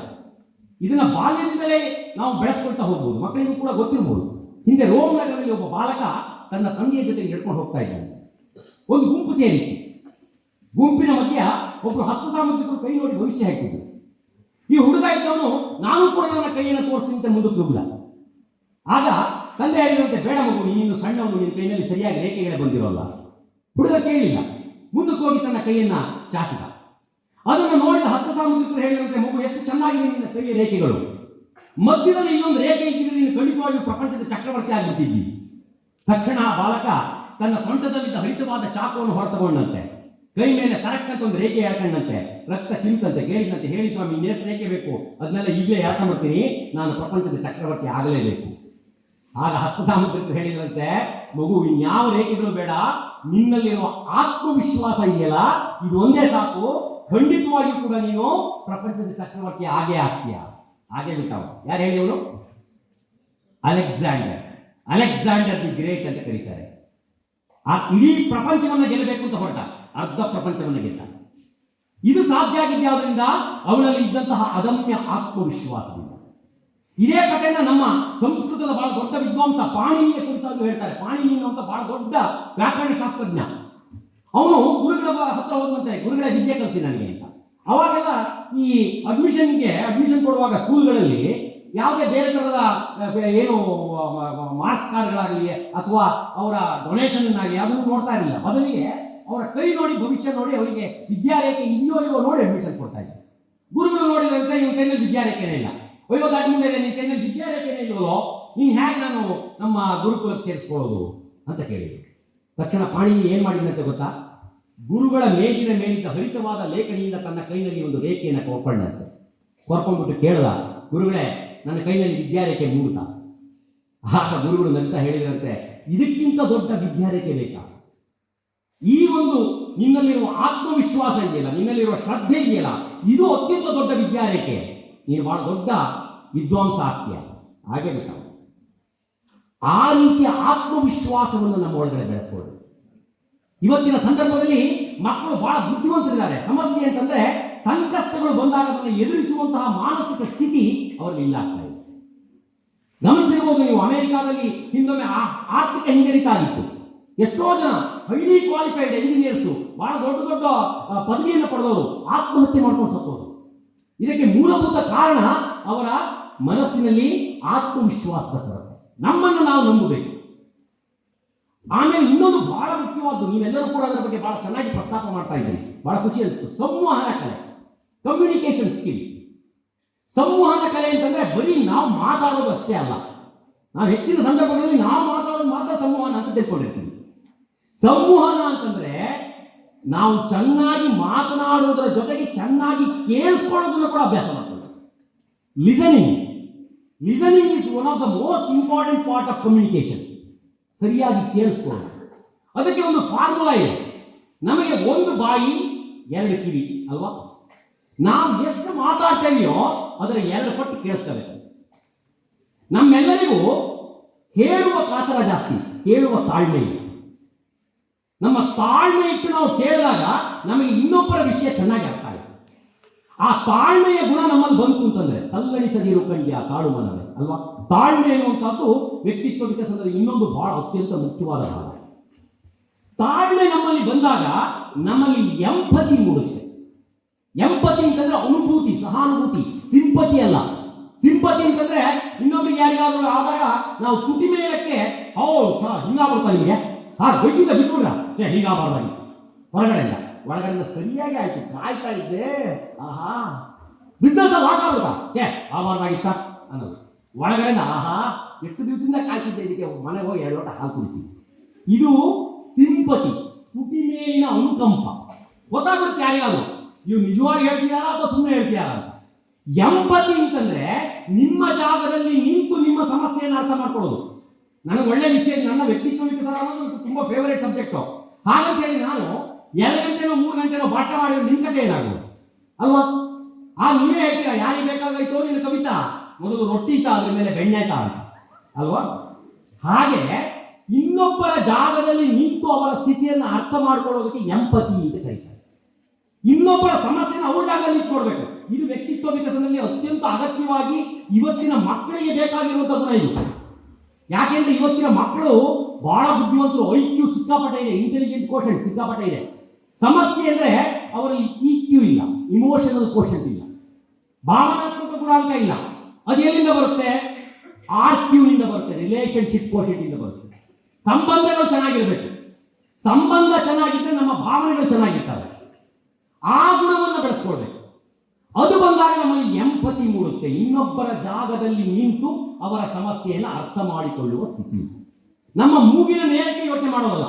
ಇದನ್ನು ಬಾಲ್ಯದಿಂದಲೇ ನಾವು ಬೆಳೆಸ್ಕೊಳ್ತಾ ಹೋಗ್ಬೋದು. ಮಕ್ಕಳಿಗೂ ಕೂಡ ಗೊತ್ತಿರ್ಬೋದು. ಹಿಂದೆ ರೋಮ್ ನಗರದಲ್ಲಿ ಒಬ್ಬ ಬಾಲಕ ತನ್ನ ತಂದೆಯ ಜೊತೆ ನಡ್ಕೊಂಡು ಹೋಗ್ತಾ ಇದ್ದಾನೆ. ಒಂದು ಗುಂಪು ಸೇರಿತ್ತು. ಗುಂಪಿನ ಮಧ್ಯ ಒಬ್ಬರು ಹಸ್ತ ಸಾಮಗ್ರಿಗಳು ಕೈ ನೋಡಿ ಭವಿಷ್ಯ ಹಾಕಿದ್ರು. ಈ ಹುಡುಗ ಇದ್ದವನು ನಾನು ಕೂಡ ನನ್ನ ಕೈಯನ್ನು ತೋರಿಸ್ತೀನಿ ಅಂತ ಮುಂದಕ್ಕೆ ನುಗ್ಗಿದ. ಆಗ ತಂದೆ ಹೇಳಿದಂತೆ, ಬೇಡ ಮಗು, ನೀನು ಸಣ್ಣವನು, ನಿನ್ನ ಕೈಯಲ್ಲಿ ಸರಿಯಾಗಿ ರೇಖೆಗಳೇ ಬಂದಿರೋಲ್ಲ. ಹುಡುಗ ಕೇಳಲಿಲ್ಲ, ಮುಂದಕ್ಕೆ ಹೋಗಿ ತನ್ನ ಕೈಯನ್ನು ಚಾಚಿದ. ಅದನ್ನು ನೋಡಿದ ಹಸ್ತ ಸಾಮಗ್ರಿಕರು ಹೇಳಿದಂತೆ, ಮಗು ಎಷ್ಟು ಚೆನ್ನಾಗಿದೆ ನಿನ್ನ ಕೈಯ ರೇಖೆಗಳು, ಮಧ್ಯದಲ್ಲಿ ಇನ್ನೊಂದು ರೇಖೆ ಇದ್ದರೆ ನೀನು ಖಂಡಿತವಾಗಿ ಪ್ರಪಂಚದ ಚಕ್ರವರ್ತಿ ಆಗಿಬಿಟ್ಟಿದ್ದಿ. ತಕ್ಷಣ ಆ ಬಾಲಕ ತನ್ನ ಸೊಂಟದಲ್ಲಿದ್ದ ಹರಿತವಾದ ಚಾಕುವನ್ನು ಹೊರತಗೊಂಡಂತೆ, ಕೈ ಮೇಲೆ ಸರಕ್ಕಂತ ಒಂದು ರೇಖೆ ಹಾಕೊಂಡಂತೆ, ರಕ್ತ ಚಿಂತಂತೆ, ಕೇಳಿದಂತೆ, ಹೇಳಿ ಸ್ವಾಮಿ ಇನ್ನೆಷ್ಟು ರೇಖೆ ಬೇಕು, ಅದನ್ನೆಲ್ಲ ಈಗಲೇ ಹಾಕೊಂಡ್ಬಿಡ್ತೀನಿ, ನಾನು ಪ್ರಪಂಚದ ಚಕ್ರವರ್ತಿ ಆಗಲೇಬೇಕು. ಆಗ ಹಸ್ತ ಸಾಮಗ್ರಿಕರು ಹೇಳಿದಂತೆ, ಮಗು ಇನ್ಯಾವ ರೇಖೆಗಳು ಬೇಡ, ನಿನ್ನಲ್ಲಿರುವ ಆತ್ಮವಿಶ್ವಾಸ ಇದೆಯಲ್ಲ ಇದು ಒಂದೇ ಸಾಕು, ಖಂಡಿತವಾಗಿಯೂ ಕೂಡ ನೀನು ಪ್ರಪಂಚದ ಚಕ್ರವರ್ತಿ ಆಗೇ ಆಗ್ತೀಯ. ಹಾಗೆ ಬಿಟ್ಟಾವ. ಯಾರು ಹೇಳಿ ಇವನು? ಅಲೆಕ್ಸಾಂಡರ್ ದಿ ಗ್ರೇಟ್ ಅಂತ ಕರೀತಾರೆ. ಆ ಇಡೀ ಪ್ರಪಂಚವನ್ನು ಗೆಲ್ಲಬೇಕು ಅಂತ ಹೊರಟ, ಅರ್ಧ ಪ್ರಪಂಚವನ್ನು ಗೆದ್ದ. ಇದು ಸಾಧ್ಯ ಆಗಿದ್ದ ಯಾವುದರಿಂದ? ಅವನಲ್ಲಿ ಇದ್ದಂತಹ ಅದಮ್ಯ ಆತ್ಮವಿಶ್ವಾಸದಿಂದ. ಇದೇ ಕಥೆಯನ್ನ ನಮ್ಮ ಸಂಸ್ಕೃತದ ಬಹಳ ದೊಡ್ಡ ವಿದ್ವಾಂಸ ಪಾಣಿನಿಯ ಕುರಿತಾಗಿ ಹೇಳ್ತಾರೆ. ಪಾಣಿನಿ ಅಂತ ಬಹಳ ದೊಡ್ಡ ವ್ಯಾಕರಣ ಶಾಸ್ತ್ರಜ್ಞ. ಅವನು ಗುರುಗಳ ಹತ್ರ ಹೋದಂತೆ, ಗುರುಗಳ ವಿದ್ಯೆ ಕಲಿಸಿ ನನಗೆ ಅಂತ. ಅವಾಗೆಲ್ಲ ಈ ಅಡ್ಮಿಷನ್ ಕೊಡುವಾಗ ಸ್ಕೂಲ್ಗಳಲ್ಲಿ ಯಾವುದೇ ಬೇರೆ ಥರದ ಏನು ಮಾರ್ಕ್ಸ್ ಕಾರ್ಡ್ಗಳಾಗಲಿ ಅಥವಾ ಅವರ ಡೊನೇಷನ್ ಆಗಲಿ ಅದನ್ನು ನೋಡ್ತಾ ಇರಲಿಲ್ಲ. ಬದಲಿಗೆ ಅವರ ಕೈ ನೋಡಿ, ಭವಿಷ್ಯ ನೋಡಿ, ಅವರಿಗೆ ವಿದ್ಯಾರೇಖೆ ಇದೆಯೋ ಇಲ್ವೋ ನೋಡಿ ಅಡ್ಮಿಷನ್ ಕೊಡ್ತಾ ಇದ್ದಾರೆ. ಗುರುಗಳು ನೋಡಿದಂತೆ ಇವನ ಕೈಯಲ್ಲಿ ವಿದ್ಯಾರೇಖೆನೇ ಇಲ್ಲ, ಅಯ್ಯೋ ದಾಟಿ ಮುಂದೆ ಇದೆ, ನಿನ್ನ ಕೈಯಲ್ಲಿ ವಿದ್ಯಾರೇಖೆನೇ ಇಲ್ವೋ, ನೀನು ಹೇಗೆ ನಾನು ನಮ್ಮ ಗುರುಕುಲಕ್ಕೆ ಸೇರಿಸ್ಕೊಳ್ಳೋದು ಅಂತ ಕೇಳಿದ್ರು. ತಕ್ಷಣ ಪಾಣಿನಿ ಏನು ಮಾಡಿದಂತೆ ಗೊತ್ತಾ? ಗುರುಗಳ ಮೇಜಿನ ಮೇಲಿದ್ದ ಹರಿತವಾದ ಲೇಖನಿಯಿಂದ ತನ್ನ ಕೈನಲ್ಲಿ ಒಂದು ರೇಖೆಯನ್ನು ಕೊರ್ಕೊಂಡ್ಬಿಟ್ಟು ಕೇಳ್ದ, ಗುರುಗಳೇ ನನ್ನ ಕೈನಲ್ಲಿ ವಿದ್ಯಾರೇಖೆ ಮೂಡ್ತಾ? ಆಗ ಗುರುಗಳು ನಗ್ತಾ ಹೇಳಿದ್ರಂತೆ, ಇದಕ್ಕಿಂತ ದೊಡ್ಡ ವಿದ್ಯಾರೇಖೆ ಬೇಕಾ? ಈ ಒಂದು ನಿನ್ನಲ್ಲಿರುವ ಆತ್ಮವಿಶ್ವಾಸ ಇದೆಯಲ್ಲ, ನಿನ್ನಲ್ಲಿರುವ ಶ್ರದ್ಧೆ ಇದೆಯಲ್ಲ, ಇದು ಅತ್ಯಂತ ದೊಡ್ಡ ವಿದ್ಯಾರೇಖೆ. ನೀನು ಬಹಳ ದೊಡ್ಡ ವಿದ್ವಾಂಸ ಆಗ್ತೀಯ. ಹಾಗೆ ಬಿಟ್ಟ. ಆ ರೀತಿಯ ಆತ್ಮವಿಶ್ವಾಸವನ್ನು ನಮ್ಮ ಒಳಗಡೆ ಬೆಳೆಸ್ಕೊಳ್ಳಿ. ಇವತ್ತಿನ ಸಂದರ್ಭದಲ್ಲಿ ಮಕ್ಕಳು ಬಹಳ ಬುದ್ಧಿವಂತರಿದ್ದಾರೆ. ಸಮಸ್ಯೆ ಅಂತಂದ್ರೆ ಸಂಕಷ್ಟಗಳು ಬಂದಾಗ ಅದನ್ನು ಎದುರಿಸುವಂತಹ ಮಾನಸಿಕ ಸ್ಥಿತಿ ಅವರಲ್ಲಿ ಇಲ್ಲ ಆಗ್ತಾ ಇದೆ. ಗಮನಿಸಿರ್ಬೋದು ನೀವು, ಅಮೆರಿಕಾದಲ್ಲಿ ಹಿಂದೊಮ್ಮೆ ಆರ್ಥಿಕ ಹಿಂಜರಿತ ಆಗಿತ್ತು. ಎಷ್ಟೋ ಜನ ಹೈಲಿ ಕ್ವಾಲಿಫೈಡ್ ಎಂಜಿನಿಯರ್ಸು, ಬಹಳ ದೊಡ್ಡ ದೊಡ್ಡ ಪದವಿಯನ್ನು ಪಡೆದವರು ಆತ್ಮಹತ್ಯೆ ಮಾಡ್ಕೊಂಡು ಸತ್ತೋದು. ಇದಕ್ಕೆ ಮೂಲಭೂತ ಕಾರಣ ಅವರ ಮನಸ್ಸಿನಲ್ಲಿ ಆತ್ಮವಿಶ್ವಾಸದ ಕೊರತೆ. ನಮ್ಮನ್ನು ನಾವು ನಂಬಬೇಕು. ಆಮೇಲೆ ಇನ್ನೊಂದು ಬಹಳ ಮುಖ್ಯವಾದ್ದು, ನೀವೆಲ್ಲರೂ ಕೂಡ ಅದರ ಬಗ್ಗೆ ಬಹಳ ಚೆನ್ನಾಗಿ ಪ್ರಸ್ತಾಪ ಮಾಡ್ತಾ ಇದ್ದೀರಿ, ಬಹಳ ಖುಷಿ ಅನಿಸ್ತು. ಸಂವಹನ ಕಲೆ, ಕಮ್ಯುನಿಕೇಶನ್ ಸ್ಕಿಲ್. ಸಂವಹನ ಕಲೆ ಅಂತಂದ್ರೆ ಬರೀ ನಾವು ಮಾತಾಡೋದು ಅಷ್ಟೇ ಅಲ್ಲ. ನಾವು ಹೆಚ್ಚಿನ ಸಂದರ್ಭಗಳಲ್ಲಿ ನಾವು ಮಾತಾಡೋದು ಮಾತ್ರ ಸಂವಹನ ಅಂತ ತಿಳ್ಕೊಂಡಿರ್ತೀವಿ. ಸಂವಹನ ಅಂತಂದ್ರೆ ನಾವು ಚೆನ್ನಾಗಿ ಮಾತನಾಡುವುದರ ಜೊತೆಗೆ ಚೆನ್ನಾಗಿ ಕೇಳಿಸ್ಕೊಳ್ಳೋದನ್ನು ಕೂಡ ಅಭ್ಯಾಸ ಮಾಡ್ತೀವಿ. Listening is one of the most important part of communication. ಸರಿಯಾಗಿ ಕೇಳಿಸ್ಕೊಳ್ಳೋದು. ಅದಕ್ಕೆ ಒಂದು ಫಾರ್ಮುಲಾ ಇದೆ. ನಮಗೆ ಒಂದು ಬಾಯಿ, ಎರಡು ಕಿವಿ ಅಲ್ವಾ? ನಾವು ಎಷ್ಟು ಮಾತಾಡ್ತೇವೆಯೋ ಅದರ 2 ಪಟ್ಟು ಕೇಳಿಸ್ಕೋಬೇಕು. ನಮ್ಮೆಲ್ಲರಿಗೂ ಹೇಳುವ ಕಾತರ ಜಾಸ್ತಿ, ಕೇಳುವ ತಾಳ್ಮೆ ಇಲ್ಲ. ನಮ್ಮ ತಾಳ್ಮೆ ಇಟ್ಟು ನಾವು ಕೇಳಿದಾಗ ನಮಗೆ ಇನ್ನೊಬ್ಬರ ವಿಷಯ ಚೆನ್ನಾಗಿ ಅರ್ಥ ಆಗುತ್ತೆ. ಆ ತಾಳ್ಮೆಯ ಗುಣ ನಮ್ಮಲ್ಲಿ ಬಂತು ಅಂತಂದ್ರೆ ತಲ್ಲಣಿಸದಿರು ಕಂಡ್ಯ ತಾಳು ಮನವೇ ಅಲ್ವಾ? ತಾಳ್ಮೆ ಎನ್ನುವಂಥದ್ದು ವ್ಯಕ್ತಿತ್ವ ವಿಕಸನದಲ್ಲಿ ಇನ್ನೊಂದು ಬಹಳ ಅತ್ಯಂತ ಮುಖ್ಯವಾದ ಭಾಗ. ತಾಳ್ಮೆ ನಮ್ಮಲ್ಲಿ ಬಂದಾಗ ನಮ್ಮಲ್ಲಿ ಎಂಪತಿ ಮೂಡುತ್ತೆ. ಎಂಪತಿ ಅಂತಂದ್ರೆ ಅನುಭೂತಿ, ಸಹಾನುಭೂತಿ, ಸಿಂಪತಿ ಅಲ್ಲ. ಸಿಂಪತಿ ಅಂತಂದ್ರೆ ಇನ್ನೊಬ್ರಿಗೆ ಯಾರಿಗಾದ್ರೂ ಆದಾಗ ನಾವು ತುಟಿ ಮೇಲಕ್ಕೆ ಹಿಂಗಾಗ್ಬಿಡ್ತಾ ನಿಮಗೆ, ಬೈಕಿಂದ ಬಿಟ್ಬಿಡ್ರ ಹೀಗಾಗಬಾರ್ದಾಗಿ, ಒಳಗಡೆಯಿಂದ ಸರಿಯಾಗಿ ಆಯ್ತು, ಕಾಯ್ತಾ ಇದ್ದೆ, ಆಹಾ ಬಿಸ್ನೆಸ್ ಲಾಸ್ ಆಗ್ಬಿಡ್ತಾ ಆಗಬಾರ್ದಾಗಿತ್ತು ಸರ್ ಅನ್ನೋದು. ಒಳಗಡೆಯಿಂದ ಆಹಾ ಎಷ್ಟು ದಿವಸದಿಂದ ಕಾಯ್ತಿದ್ದೆ, ಇದಕ್ಕೆ ಮನೆಗೆ ಹೋಗಿ 2 ಲೋಟ ಹಾಲು ಕುಡಿತೀವಿ. ಇದು ಸಿಂಪತಿ, ತುಟಿ ಮೇಲಿನ ಅನುಕಂಪ. ಗೊತ್ತಾಗ್ಬಿಡುತ್ತೆ ಯಾರಿಗಾದ್ರು ನೀವು ನಿಜವಾಗಿ ಹೇಳ್ತೀಯಾರ ಅಥವಾ ಸುಮ್ಮನೆ ಹೇಳ್ತೀಯಾರ ಅಂತ. ಎಂಪತಿ ಅಂತಂದ್ರೆ ನಿಮ್ಮ ಜಾಗದಲ್ಲಿ ನಿಂತು ನಿಮ್ಮ ಸಮಸ್ಯೆಯನ್ನು ಅರ್ಥ ಮಾಡ್ಕೊಳ್ಳೋದು. ನನಗೆ ಒಳ್ಳೆ ವಿಷಯ, ನನ್ನ ವ್ಯಕ್ತಿತ್ವ ವಿಕಸನ ಅನ್ನೋದು ತುಂಬಾ ಫೇವರೇಟ್ ಸಬ್ಜೆಕ್ಟು. ಹಾಗಂತ ಹೇಳಿ ನಾನು 2 ಗಂಟೆನೋ 3 ಗಂಟೆನೋ ಭಾಷಣ ಮಾಡಿದ್ರೆ ನಿಮ್ಮ ಕಥೆ ಏನಾಗೋದು ಅಲ್ವಾ? ನೀವೇ ಹೇಳ್ತೀರಾ ಯಾರಿಗೆ ಬೇಕಾಗಾಯ್ತೋ ನಿನ್ನ ಕವಿತಾ, ಮೊದಲು ರೊಟ್ಟಿ ಇತ್ತ ಅದ್ರ ಮೇಲೆ ಬೆಣ್ಣೆ ಆಯ್ತಾ ಅಂತ ಅಲ್ವಾ? ಹಾಗೆ ಇನ್ನೊಬ್ಬರ ಜಾಗದಲ್ಲಿ ನಿಂತು ಅವರ ಸ್ಥಿತಿಯನ್ನು ಅರ್ಥ ಮಾಡ್ಕೊಳ್ಳೋದಕ್ಕೆ ಎಂಪತಿ ಅಂತ ಕರೀತಾರೆ. ಇನ್ನೊಬ್ಬರ ಸಮಸ್ಯೆನ ಅವ್ರ ಜಾಗದಲ್ಲಿ ಇಟ್ಕೊಡ್ಬೇಕು. ಇದು ವ್ಯಕ್ತಿತ್ವ ವಿಕಸನದಲ್ಲಿ ಅತ್ಯಂತ ಅಗತ್ಯವಾಗಿ ಇವತ್ತಿನ ಮಕ್ಕಳಿಗೆ ಬೇಕಾಗಿರುವಂಥ ಗುಣ ಇದು. ಯಾಕೆಂದ್ರೆ ಇವತ್ತಿನ ಮಕ್ಕಳು ಬಹಳ ಬುದ್ಧಿವಂತರು, IQ ಸಿಕ್ಕಾಪಟ್ಟೆ ಇದೆ, ಇಂಟೆಲಿಜೆಂಟ್ ಕೋಶೆಂಟ್ ಸಿಕ್ಕಾಪಟ್ಟೆ ಇದೆ. ಸಮಸ್ಯೆ ಅಂದ್ರೆ ಅವರಲ್ಲಿ EQ ಇಲ್ಲ, ಇಮೋಷನಲ್ ಕೋಶೆಂಟ್ ಇಲ್ಲ, ಭಾವನಾತ್ಮಕ ಗುಣಾಂಕ ಇಲ್ಲ. ಅದು ಎಲ್ಲಿಂದ ಬರುತ್ತೆ? RQ ನಿಂದ ಬರುತ್ತೆ, ರಿಲೇಶನ್ಶಿಪ್ ಕೋಶೆಂಟ್ ಇಂದ ಬರುತ್ತೆ. ಸಂಬಂಧಗಳು ಚೆನ್ನಾಗಿರ್ಬೇಕು. ಸಂಬಂಧ ಚೆನ್ನಾಗಿದ್ರೆ ನಮ್ಮ ಭಾವನೆಗಳು ಚೆನ್ನಾಗಿರ್ತವೆ. ಆ ಗುಣವನ್ನು ಬೆಳೆಸ್ಕೊಳ್ಬೇಕು. ಅದು ಬಂದಾಗ ನಮಗೆ ಎಂಪತಿ ಮೂಡುತ್ತೆ. ಇನ್ನೊಬ್ಬರ ಜಾಗದಲ್ಲಿ ನಿಂತು ಅವರ ಸಮಸ್ಯೆಯನ್ನು ಅರ್ಥ ಮಾಡಿಕೊಳ್ಳುವ ಸ್ಥಿತಿ. ನಮ್ಮ ಮೂಗಿನ ನೇರಕ್ಕೆ ಯೋಚನೆ ಮಾಡೋದಲ್ಲ.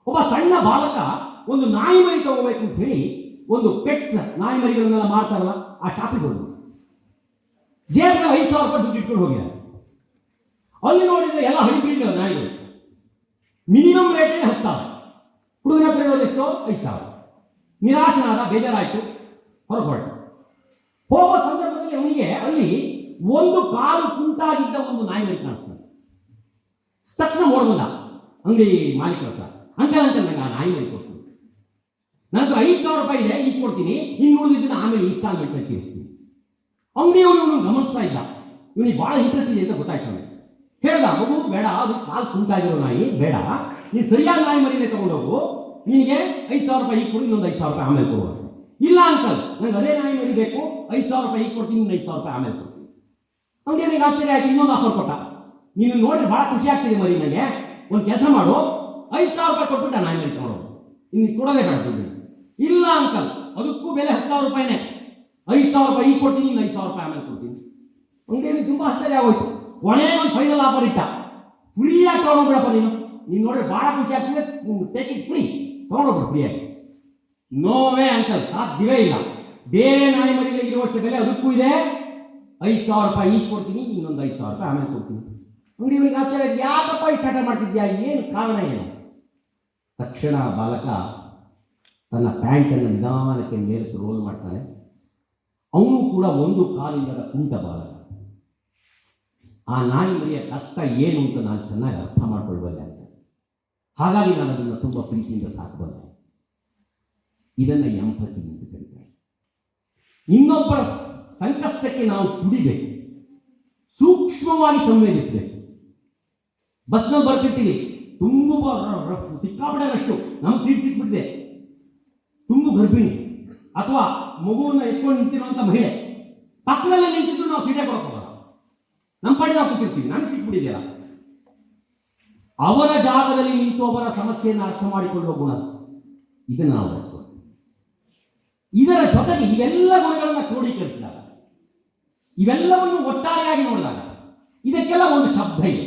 ಒಬ್ಬ ಸಣ್ಣ ಬಾಲಕ ಒಂದು ನಾಯಿ ಮರಿ ತಗೋಬೇಕು ಅಂತ ಹೇಳಿ ಒಂದು ಪೆಟ್ಸ್ ನಾಯಿ ಮರಿಗಳನ್ನೆಲ್ಲ ಮಾರ್ತಾರಲ್ಲ, ಆ ಶಾಪಿಗೆ ಹೋಗಿ ಜೇಬ್ನಲ್ಲಿ 5,000 ರೂಪಾಯಿ ದುಡ್ಡು ಇಟ್ಕೊಂಡು ಹೋಗಿದ್ದಾರೆ. ಅಲ್ಲಿ ನೋಡಿದ್ರೆ ಎಲ್ಲ ಹೈಬ್ರಿಡ್ ನಾಯಿಗಳು. ಮಿನಿಮಮ್ ರೇಟೇ 10,000. ಹುಡುಗನ ಹತ್ರ ಇರೋದೆಷ್ಟು? 5,000. ನಿರಾಶನಾದ, ಬೇಜಾರಾಯಿತು, ಹೊರಗೆ ಹೊರಟ. ಹೋಗೋ ಸಂದರ್ಭದಲ್ಲಿ ಅವನಿಗೆ ಅಲ್ಲಿ ಒಂದು ಕಾಲು ಕುಂಟಾಗಿದ್ದ ಒಂದು ನಾಯಿ ಮರಿ ಕಾಣಿಸ್ತದೆ. ತಕ್ಷಣ ಓಡ್ಬೋದ ಅಂಗಡಿ ಮಾಲೀಕರ ಹತ್ರ, ಅಂಕಲ್ ನಂಗೆ ಆ ನಾಯಿ ಮರಿ ಕೊಡ್ತೀನಿ, ನನ್ನ ಹತ್ರ 5,000 ರೂಪಾಯಿ ಇದೆ, ಈಗ ಕೊಡ್ತೀನಿ, ಇನ್ನು ಉಳಿದಿದ್ದನ್ನ ಆಮೇಲೆ ಇನ್ಸ್ಟಾಲ್ಮೆಂಟ್ ಅಲ್ಲಿ ತೀರಿಸ್ತೀನಿ. ಅಂಗಡಿಯವರು ಇವನು ಗಮನಿಸ್ತಾ ಇದ್ದ, ಇವನಿಗೆ ಭಾಳ ಇಂಟ್ರೆಸ್ಟ್ ಇದೆ ಅಂತ ಗೊತ್ತಾಯ್ತು. ಅವನಿಗೆ ಹೇಳ್ದ, ಮಗು ಬೇಡ, ಅದು ಕಾಲು ಕುಂಟಾಗಿರೋ ನಾಯಿ ಬೇಡ, ನೀನು ಸರಿಯಾದ ನಾಯಿ ಮರಿನೇ ತಗೊಂಡೋಗು, ನಿನಗೆ 5,000 ರೂಪಾಯಿ ಈಗ ಕೊಡಿ, ಇನ್ನೊಂದು 5,000 ರೂಪಾಯಿ ಆಮೇಲೆ ಕೊಡುವ. ಇಲ್ಲ ಅಂಕಲ್, ನಂಗೆ ಅದೇ ನಾಯಿ ಮರಿ ಬೇಕು, 5,000 ರೂಪಾಯಿ ಈಗ ಕೊಡ್ತೀನಿ, ಇನ್ನು 5,000 ರೂಪಾಯಿ ಆಮೇಲೆ ಕೊಡ್ತೀನಿ. ಅವನಿಗೆ ಆಶ್ಚರ್ಯ ಆಯ್ತು, ಇನ್ನೊಂದು ಆಫರ್ ಕೊಟ್ಟ. ನೀನು ನೋಡಿದ್ರೆ ಭಾಳ ಖುಷಿ ಆಗ್ತಿದೆ ಮರಿ, ನನಗೆ ಒಂದು ಕೆಲಸ ಮಾಡು, 5,000 ರೂಪಾಯಿ ಕೊಟ್ಬಿಟ್ಟು ನಾಯಿ ಮರಿ ತಗೊಂಡು ಇನ್ನು ಕೊಡೋದೇ ಬೇಡ ದುಡ್ಡು. ಇಲ್ಲ ಅಂಕಲ್, ಅದಕ್ಕೂ ಬೆಲೆ 10,000 ರೂಪಾಯಿನೇ, 5,000 ರೂಪಾಯಿ ಈಗ ಕೊಡ್ತೀನಿ, ಇನ್ನು 5,000 ರೂಪಾಯಿ ಆಮೇಲೆ ಕೊಡ್ತೀನಿ. ಅವನಿಗೆ ತುಂಬ ಆಶ್ಚರ್ಯ ಆಗೋಯ್ತು. ಕೊನೆಗೆ ಒಂದು ಫೈನಲ್ ಆಫರ್ ಇಟ್ಟ, ಫ್ರೀಯಾಗಿ ತೊಗೊಂಡೋಗ್ಬಿಡಪ್ಪ, ನೀನು ನೋಡ್ರಿ ಭಾಳ ಖುಷಿ ಆಗ್ತಿದೆ, ಟೇಕ್ ಇಟ್ ಫ್ರೀ, ತೊಗೊಂಡೋಗ್ಬಿಡು ಫ್ರೀಯಾಗಿ. ನೋವೇ ಅಂಕಲ್, ಸಾಧ್ಯವೇ ಇಲ್ಲ, ಬೇರೆ ನಾಯಿ ಮರಿಗೆ ಇರುವಷ್ಟು ಬೆಲೆ ಅದಕ್ಕೂ ಇದೆ, 5,000 ರೂಪಾಯಿ ಈಗ ಕೊಡ್ತೀನಿ, ಇನ್ನೊಂದು 5,000 ರೂಪಾಯಿ ಆಮೇಲೆ ಕೊಡ್ತೀನಿ. ನೋಡಿ ಇವನಿಗೆ ಆಶ್ಚರ್ಯ, ಯಾಕಪ್ಪ ಇಷ್ಟ ಆಟ ಮಾಡ್ತಿದ್ಯಾ, ಏನು ಕಾರಣ ಏನು? ತಕ್ಷಣ ಬಾಲಕ ತನ್ನ ಪ್ಯಾಂಟನ್ನು ನಿಧಾನಕ್ಕೆ ಮೇಲಕ್ಕೆ ರೋಲ್ ಮಾಡ್ತಾನೆ. ಅವನು ಕೂಡ ಒಂದು ಕಾಲಿಲ್ಲದ ಕುಂಟ ಬಾಲಕ. ಆ ನಾಯಿ ಮರಿಯ ಕಷ್ಟ ಏನು ಅಂತ ನಾನು ಚೆನ್ನಾಗಿ ಅರ್ಥ ಮಾಡ್ಕೊಳ್ಬಲ್ಲೆ ಅಂತ, ಹಾಗಾಗಿ ನಾನು ಅದನ್ನು ತುಂಬ ಪ್ರೀತಿಯಿಂದ ಸಾಕಬಲ್ಲೆ. ಇದನ್ನು ಎಂಪತಿ ಅಂತ ಕರೀತಾರೆ. ಇನ್ನೊಬ್ಬರ ಸಂಕಷ್ಟಕ್ಕೆ ನಾವು ತುಡಿಬೇಕು, ಸೂಕ್ಷ್ಮವಾಗಿ ಸಂವೇದಿಸಬೇಕು. ಬಸ್ನಲ್ಲಿ ಬರ್ತಿರ್ತೀವಿ, ತುಂಬ ಸಿಕ್ಕಾಪಟ್ಟೆ ರಷ್ಟು, ನಮ್ಗೆ ಸೀಟ್ ಸಿಕ್ಬಿಟ್ಟಿದೆ, ತುಂಬ ಗರ್ಭಿಣಿ ಅಥವಾ ಮಗುವನ್ನು ಎತ್ಕೊಂಡು ನಿಂತಿರುವಂಥ ಮಹಿಳೆ ಪಕ್ಕದಲ್ಲೇ ನಿಂತಿದ್ರು ನಾವು ಸೀಟೇ ಕೊಡೋಕ್ಕೋಗಲ್ಲ, ನಮ್ಮ ಪಡೆ ನಾವು ಕೂತಿರ್ತೀವಿ, ನಮ್ಗೆ ಸಿಕ್ಬಿಟ್ಟಿದೆಯಲ್ಲ. ಅವರ ಜಾಗದಲ್ಲಿ ನಿಂತು ಅವರ ಸಮಸ್ಯೆಯನ್ನು ಅರ್ಥ ಮಾಡಿಕೊಳ್ಳುವ ಗುಣ, ಇದನ್ನು ನಾವು ಬಳಸೋಣ. ಇದರ ಜೊತೆಗೆ ಇವೆಲ್ಲ ಗುಣಗಳನ್ನು ಕ್ರೋಢೀಕರಿಸಿದಾಗ, ಇವೆಲ್ಲವನ್ನು ಒಟ್ಟಾರೆಯಾಗಿ ನೋಡಿದಾಗ ಇದಕ್ಕೆಲ್ಲ ಒಂದು ಶಬ್ದ ಇದೆ,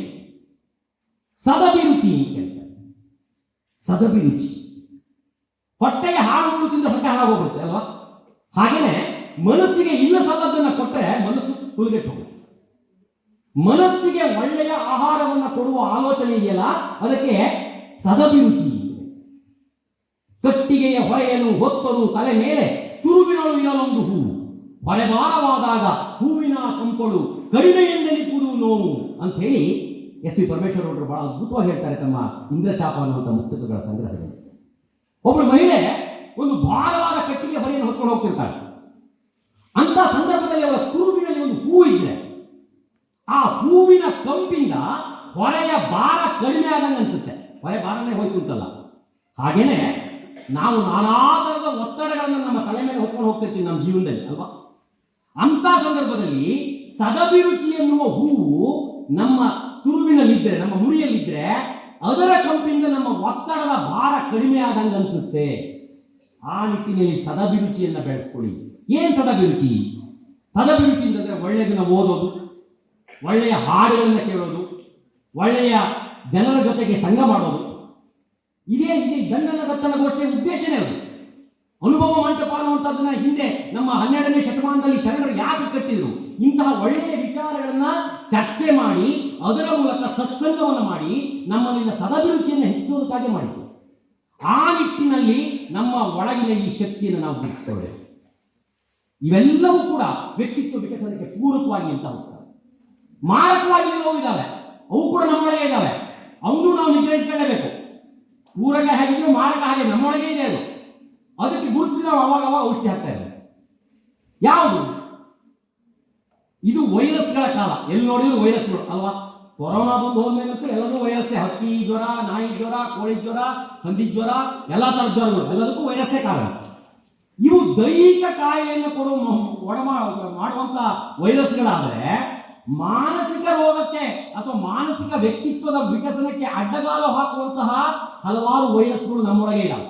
ಸದಭಿರುಚಿ ಅಂತ ಹೇಳ್ತಾರೆ. ಸದಭಿರುಚಿ, ಹೊಟ್ಟೆಗೆ ಹಾಳು ತಿಂದ್ರೆ ಹೊಟ್ಟೆ ಹಾಳಾಗೋಗ್ಬಿಡುತ್ತೆ ಅಲ್ವಾ? ಹಾಗೇನೆ ಮನಸ್ಸಿಗೆ ಇಲ್ಲ ಸಲ್ಲದನ್ನು ಕೊಟ್ಟರೆ ಮನಸ್ಸು ಕುಲುಗೆಟ್ಟು ಹೋಗುತ್ತೆ. ಮನಸ್ಸಿಗೆ ಒಳ್ಳೆಯ ಆಹಾರವನ್ನು ಕೊಡುವ ಆಲೋಚನೆ ಇದೆಯಲ್ಲ, ಅದಕ್ಕೆ ಸದಭಿರುಚಿ. ಕಟ್ಟಿಗೆಯ ಹೊರೆಯನ್ನು ಹೊತ್ತರು ತಲೆ ಮೇಲೆ ತುರುಬಿನಳು ಇರಲೊಂದು ಹೂವು, ಹೊರೆಭಾರವಾದಾಗ ಹೂವಿನ ಕಂಪಳು ಕಡಿಮೆ ಎಂದೆನಿಪುದು ನೋವು ಅಂತ ಹೇಳಿ ಎಸ್ ವಿ ಪರಮೇಶ್ವರ್ ಅವರು ಬಹಳ ಅದ್ಭುತವಾಗಿ ಹೇಳ್ತಾರೆ ತಮ್ಮ ಇಂದ್ರಚಾಪ ಅನ್ನುವಂಥ ಮುಕ್ತಕಗಳ ಸಂಗ್ರಹದಲ್ಲಿ. ಒಬ್ಬಳು ಮಹಿಳೆ ಒಂದು ಭಾರವಾದ ಕಟ್ಟಿಗೆ ಹೊರೆಯನ್ನು ಹೊತ್ಕೊಂಡು ಹೋಗ್ತಿರ್ತಾಳೆ. ಅಂತ ಸಂದರ್ಭದಲ್ಲಿ ಅವಳ ತುರುಬಿನಲ್ಲಿ ಒಂದು ಹೂವು ಇದ್ರೆ ಆ ಹೂವಿನ ಕಂಪಿಂದ ಹೊರೆಯ ಭಾರ ಕಡಿಮೆ ಆದಂಗೆ ಅನ್ಸುತ್ತೆ, ಹೊರೆ ಭಾರನೇ ಹೋಯ್ತು ಅಂತಲ್ಲ. ಹಾಗೇನೆ ನಾವು ನಾನಾ ಥರದ ಒತ್ತಡಗಳನ್ನು ನಮ್ಮ ತಲೆ ಮೇಲೆ ಹೊತ್ಕೊಂಡು ಹೋಗ್ತಿರ್ತೀವಿ ನಮ್ಮ ಜೀವನದಲ್ಲಿ ಅಲ್ವಾ? ಅಂತ ಸಂದರ್ಭದಲ್ಲಿ ಸದಭಿರುಚಿ ಎನ್ನುವ ಹೂವು ನಮ್ಮ ತುರುವಿನಲ್ಲಿದ್ದರೆ, ನಮ್ಮ ಮುಡಿಯಲ್ಲಿದ್ದರೆ, ಅದರ ಕಂಪಿಂದ ನಮ್ಮ ಒತ್ತಡದ ಭಾರ ಕಡಿಮೆ ಆದಂಗೆ ಅನಿಸುತ್ತೆ. ಆ ನಿಟ್ಟಿನಲ್ಲಿ ಸದಭಿರುಚಿಯನ್ನು ಬೆಳೆಸ್ಕೊಳ್ಳಿ. ಏನು ಸದಭಿರುಚಿ? ಸದಭಿರುಚಿ ಅಂತಂದರೆ ಒಳ್ಳೆಯದನ್ನು ಓದೋದು, ಒಳ್ಳೆಯ ಹಾಡುಗಳನ್ನು ಕೇಳೋದು, ಒಳ್ಳೆಯ ಜನರ ಜೊತೆಗೆ ಸಂಘ ಮಾಡೋದು. ಇದೇ ಗಂಡನ ದತ್ತನ ಗೋಷ್ಠಿಯ ಉದ್ದೇಶನೇ ಅದು. ಅನುಭವ ಮಂಟಪ ಅನ್ನುವಂಥದ್ದನ್ನ ಹಿಂದೆ ನಮ್ಮ 12ನೇ ಶತಮಾನದಲ್ಲಿ ಶರಣರು ಯಾಕೆ ಕಟ್ಟಿದ್ರು? ಇಂತಹ ಒಳ್ಳೆಯ ವಿಚಾರಗಳನ್ನ ಚರ್ಚೆ ಮಾಡಿ ಅದರ ಮೂಲಕ ಸತ್ಸಂಗವನ್ನು ಮಾಡಿ ನಮ್ಮಲ್ಲಿನ ಸದಭಿರುಚಿಯನ್ನು ಹೆಚ್ಚಿಸೋದಕ್ಕಾಗಿ ಮಾಡಿದ್ರು. ಆ ನಿಟ್ಟಿನಲ್ಲಿ ನಮ್ಮ ಒಳಗಿನ ಈ ಶಕ್ತಿಯನ್ನು ನಾವು ಗುರುತಿಸಿಕೊಳ್ಳಬೇಕು. ಇವೆಲ್ಲವೂ ಕೂಡ ವ್ಯಕ್ತಿತ್ವ ವಿಕಸನಕ್ಕೆ ಪೂರಕವಾಗಿ ಅಂತ ಹೋಗ್ತವೆ. ಮಾರಕವಾಗಿ ಇದ್ದಾವೆ, ಅವು ಕೂಡ ನಮ್ಮೊಳಗೆ ಇದ್ದಾವೆ, ಅವನು ನಾವು ನಿಗ್ರಹಿಸಿಕೊಳ್ಳಬೇಕು. ಪೂರಕ ಹೇಗಿದೆಯೋ ಮಾರಕ ಹಾಗೆ ನಮ್ಮೊಳಗೆ ಇದೆ ಅದು. ಅದಕ್ಕೆ ಗುರುತಿಸಿ ನಾವು ಅವಾಗ ಔಷಧಿ ಹಾಕ್ತಾ ಇದ್ದೇವೆ. ಯಾವುದು? ಇದು ವೈರಸ್ಗಳ ಕಾಲ, ಎಲ್ಲಿ ನೋಡಿದ್ರು ವೈರಸ್ಗಳು ಅಲ್ವಾ? ಕೊರೋನಾ ಬಂದು ಹೋದ್ಮೇಲಂತೂ ಎಲ್ಲದೂ ವೈರಸ್ಸೇ. ಹಕ್ಕಿ ಜ್ವರ, ನಾಯಿ ಜ್ವರ, ಕೋಳಿ ಜ್ವರ, ಹಂದಿ ಜ್ವರ, ಎಲ್ಲ ಥರದ ಜ್ವರಗಳು ಎಲ್ಲದಕ್ಕೂ ವೈರಸ್ಸೇ ಕಾರಣ. ಇವು ದೈಹಿಕ ಕಾಯಿಲೆಯನ್ನು ಮಾಡುವಂತ ವೈರಸ್ಗಳಾದರೆ, ಮಾನಸಿಕ ರೋಗಕ್ಕೆ ಅಥವಾ ಮಾನಸಿಕ ವ್ಯಕ್ತಿತ್ವದ ವಿಕಸನಕ್ಕೆ ಅಡ್ಡಗಾಲು ಹಾಕುವಂತಹ ಹಲವಾರು ವೈರಸ್ಗಳು ನಮ್ಮೊಳಗೆ ಇದ್ದಾವೆ.